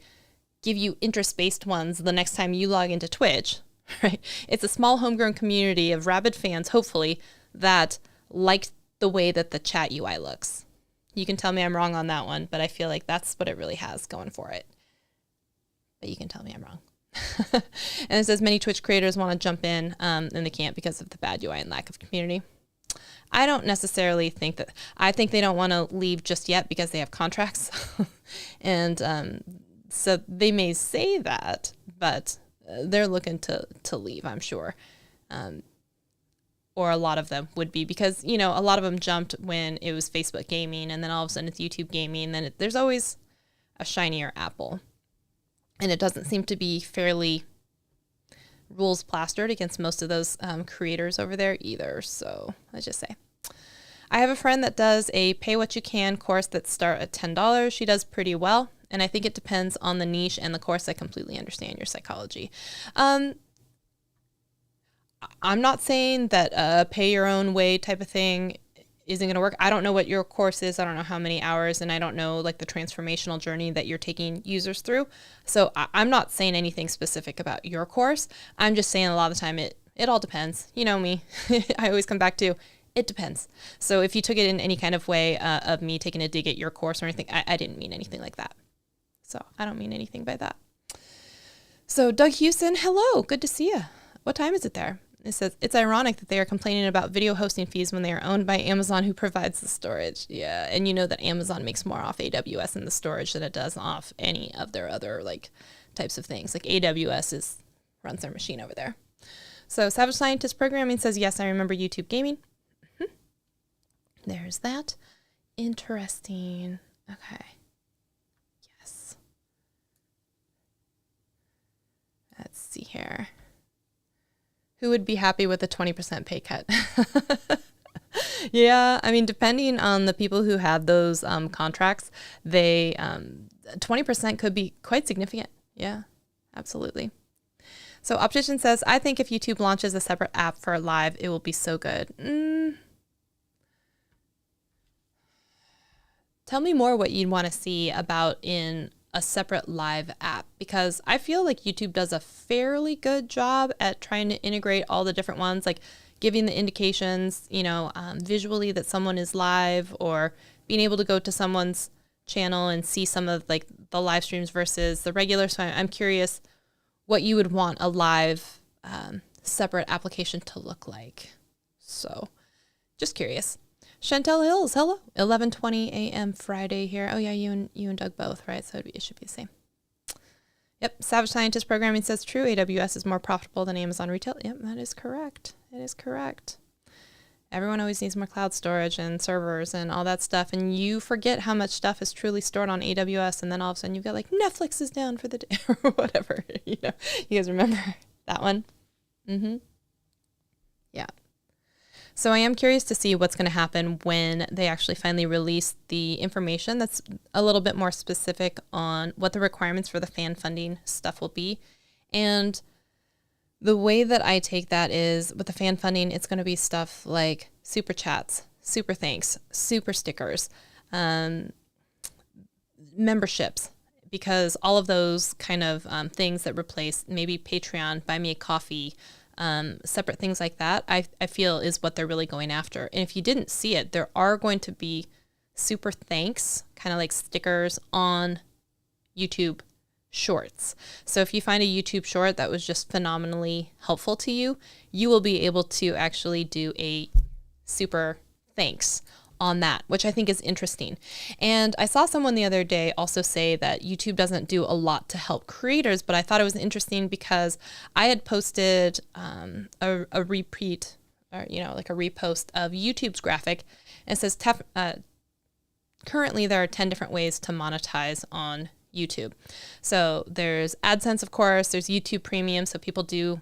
give you interest-based ones the next time you log into Twitch, right? It's a small homegrown community of rabid fans, hopefully, that like the way that the chat UI looks. You can tell me I'm wrong on that one, but I feel like that's what it really has going for it. But you can tell me I'm wrong. And it says many Twitch creators want to jump in and they can't because of the bad UI and lack of community. I don't necessarily think that. I think they don't want to leave just yet because they have contracts. And so they may say that, but they're looking to leave, I'm sure. Or a lot of them would be, because, you know, a lot of them jumped when it was Facebook gaming and then all of a sudden it's YouTube gaming. And then there's always a shinier apple. And it doesn't seem to be fairly rules plastered against most of those creators over there either. So let's just say. I have a friend that does a pay what you can course that start at $10. She does pretty well. And I think it depends on the niche and the course. I completely understand your psychology. I'm not saying that pay your own way type of thing isn't going to work. I don't know what your course is. I don't know how many hours, and I don't know like the transformational journey that you're taking users through. So I'm not saying anything specific about your course. I'm just saying a lot of the time it all depends. You know me. I always come back to it depends. So if you took it in any kind of way of me taking a dig at your course or anything, I didn't mean anything like that. So I don't mean anything by that. So Doug Houston, hello. Good to see you. What time is it there? It says, it's ironic that they are complaining about video hosting fees when they are owned by Amazon, who provides the storage. Yeah, and you know that Amazon makes more off AWS and the storage than it does off any of their other like types of things. Like AWS runs their machine over there. So Savage Scientist Programming says, yes, I remember YouTube gaming. Mm-hmm. There's that. Interesting. Okay. Yes. Let's see here. Who would be happy with a 20% pay cut? Yeah, I mean, depending on the people who have those contracts, 20% could be quite significant. Yeah, absolutely. So Optician says, I think if YouTube launches a separate app for live, it will be so good. Tell me more what you'd want to see about in a separate live app, because I feel like YouTube does a fairly good job at trying to integrate all the different ones, like giving the indications, visually that someone is live, or being able to go to someone's channel and see some of like the live streams versus the regular. So I'm curious what you would want a live separate application to look like. So just curious. Chantel Hills, hello. 11:20 a.m. Friday here. Oh yeah, you and Doug both, right? So it should be the same. Yep. Savage Scientist Programming says true. AWS is more profitable than Amazon Retail. Yep, that is correct. It is correct. Everyone always needs more cloud storage and servers and all that stuff. And you forget how much stuff is truly stored on AWS. And then all of a sudden you've got like Netflix is down for the day or whatever. You know, you guys remember that one? Mm-hmm. Yeah. So I am curious to see what's going to happen when they actually finally release the information that's a little bit more specific on what the requirements for the fan funding stuff will be. And the way that I take that is with the fan funding, it's going to be stuff like super chats, super thanks, super stickers, memberships, because all of those kind of things that replace maybe Patreon, Buy Me a Coffee, separate things like that, I feel is what they're really going after. And if you didn't see it, there are going to be super thanks, kind of like stickers on YouTube Shorts. So if you find a YouTube short that was just phenomenally helpful to you, you will be able to actually do a super thanks on that, which I think is interesting. And I saw someone the other day also say that YouTube doesn't do a lot to help creators, but I thought it was interesting because I had posted a repeat, or like a repost of YouTube's graphic, and it says currently there are 10 different ways to monetize on YouTube. So there's AdSense, of course, there's YouTube Premium, so people do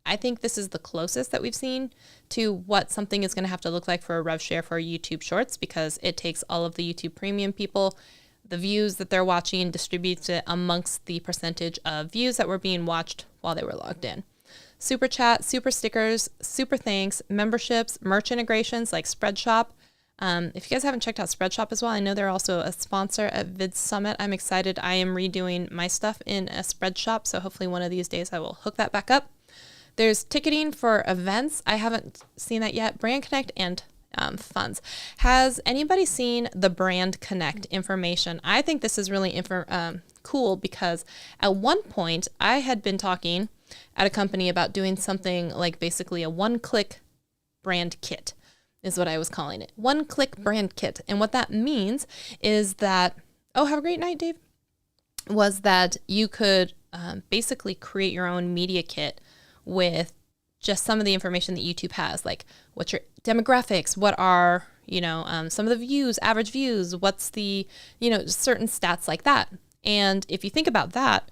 I think this is the closest that we've seen to what something is going to have to look like for a rev share for YouTube Shorts, because it takes all of the YouTube Premium people, the views that they're watching, distributes it amongst the percentage of views that were being watched while they were logged in. Super chat, super stickers, super thanks, memberships, merch integrations like Spreadshop. If you guys haven't checked out Spreadshop as well, I know they're also a sponsor at Vid Summit. I'm excited. I am redoing my stuff in a Spreadshop, so hopefully one of these days I will hook that back up. There's ticketing for events. I haven't seen that yet. Brand Connect and funds. Has anybody seen the Brand Connect information? I think this is really cool, because at one point I had been talking at a company about doing something like basically a one-click brand kit is what I was calling it. One-click brand kit. And what that means is that, oh, have a great night, Dave, was that you could basically create your own media kit with just some of the information that YouTube has, like what's your demographics, what are, some of the views, average views, what's the, certain stats like that. And if you think about that,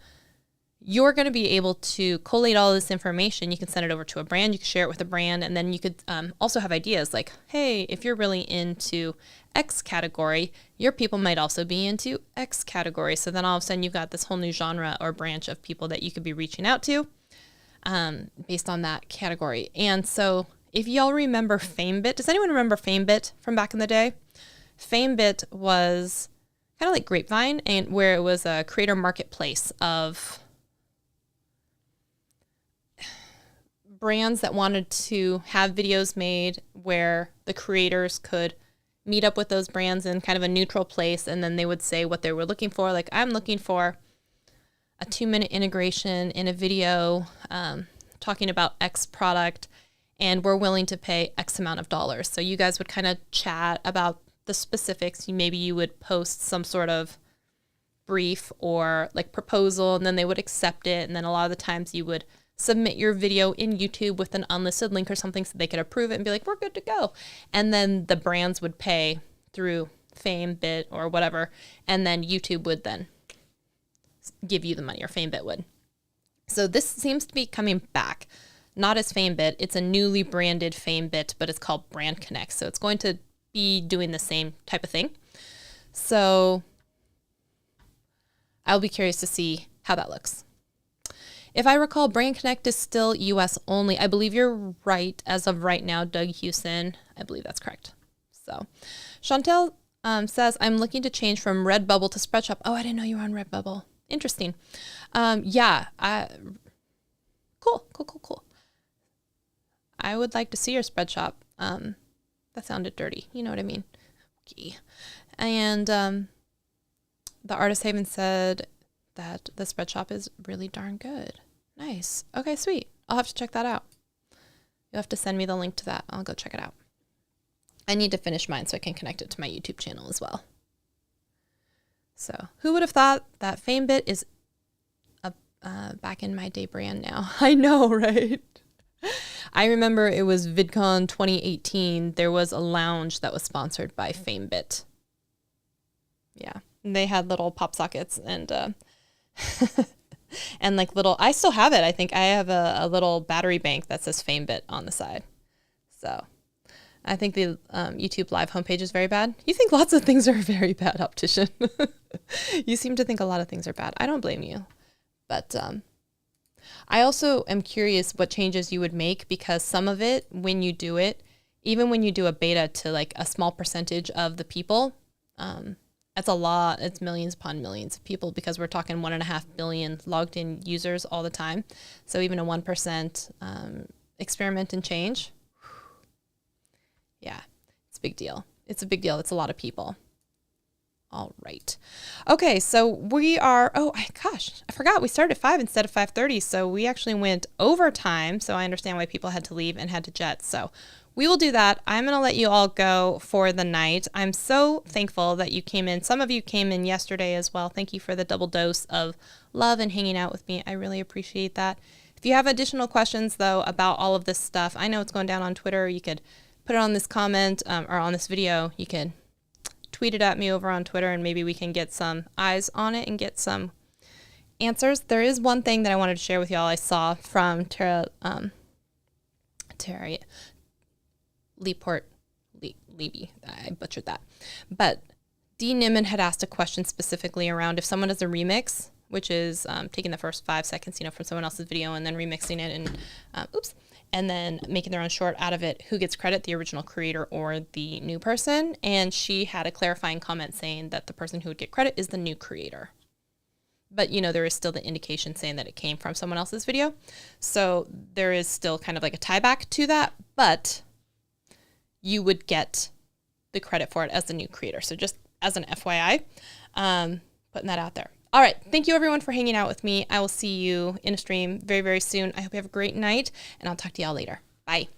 you're going to be able to collate all this information. You can send it over to a brand, you can share it with a brand, and then you could also have ideas like, hey, if you're really into X category, your people might also be into X category. So then all of a sudden you've got this whole new genre or branch of people that you could be reaching out to based on that category. And so if y'all remember FameBit, does anyone remember FameBit from back in the day? FameBit was kind of like Grapevine, and where it was a creator marketplace of brands that wanted to have videos made where the creators could meet up with those brands in kind of a neutral place, and then they would say what they were looking for. Like, I'm looking for a 2-minute integration in a video talking about X product, and we're willing to pay X amount of dollars. So you guys would kind of chat about the specifics. Maybe you would post some sort of brief or like proposal, and then they would accept it. And then a lot of the times you would submit your video in YouTube with an unlisted link or something so they could approve it and be like, we're good to go. And then the brands would pay through FameBit or whatever, and then YouTube would then give you the money, or FameBit would. So this seems to be coming back, not as FameBit. It's a newly branded FameBit, but it's called Brand Connect. So it's going to be doing the same type of thing. So I'll be curious to see how that looks. If I recall, Brand Connect is still US only. I believe you're right as of right now, Doug Hewson. I believe that's correct. So Chantel says, I'm looking to change from Redbubble to Spreadshop. Oh, I didn't know you were on Redbubble. Interesting. Yeah. Cool. I would like to see your Spreadshop. That sounded dirty. You know what I mean? Okay. And The Artist Haven said that the spread shop is really darn good. Nice. Okay, sweet. I'll have to check that out. You'll have to send me the link to that. I'll go check it out. I need to finish mine so I can connect it to my YouTube channel as well. So who would have thought that FameBit is a back in my day brand now? I know, right? I remember it was VidCon 2018. There was a lounge that was sponsored by FameBit. Yeah, and they had little pop sockets and and like little. I still have it. I think I have a little battery bank that says FameBit on the side. So I think the YouTube Live homepage is very bad. You think lots of things are very bad, Optician. You seem to think a lot of things are bad. I don't blame you. But I also am curious what changes you would make, because some of it, when you do it, even when you do a beta to like a small percentage of the people, that's a lot. It's millions upon millions of people, because we're talking 1.5 billion logged in users all the time. So even a 1% experiment and change. Yeah, it's a big deal. It's a big deal. It's a lot of people. All right. Okay, so we are, gosh, I forgot we started at 5 instead of 5:30, so we actually went overtime, so I understand why people had to leave and had to jet. So we will do that. I'm going to let you all go for the night. I'm so thankful that you came in. Some of you came in yesterday as well. Thank you for the double dose of love and hanging out with me. I really appreciate that. If you have additional questions, though, about all of this stuff, I know it's going down on Twitter. You could put it on this comment or on this video. You can tweet it at me over on Twitter, and maybe we can get some eyes on it and get some answers. There is one thing that I wanted to share with y'all. I saw from Tara Levy. I butchered that. But D. Niman had asked a question specifically around if someone does a remix, which is taking the first 5 seconds, from someone else's video and then remixing it and then making their own short out of it, who gets credit, the original creator or the new person? And she had a clarifying comment saying that the person who would get credit is the new creator. But, there is still the indication saying that it came from someone else's video. So there is still kind of like a tie back to that, but you would get the credit for it as the new creator. So just as an FYI, putting that out there. All right. Thank you, everyone, for hanging out with me. I will see you in a stream very, very soon. I hope you have a great night, and I'll talk to y'all later. Bye.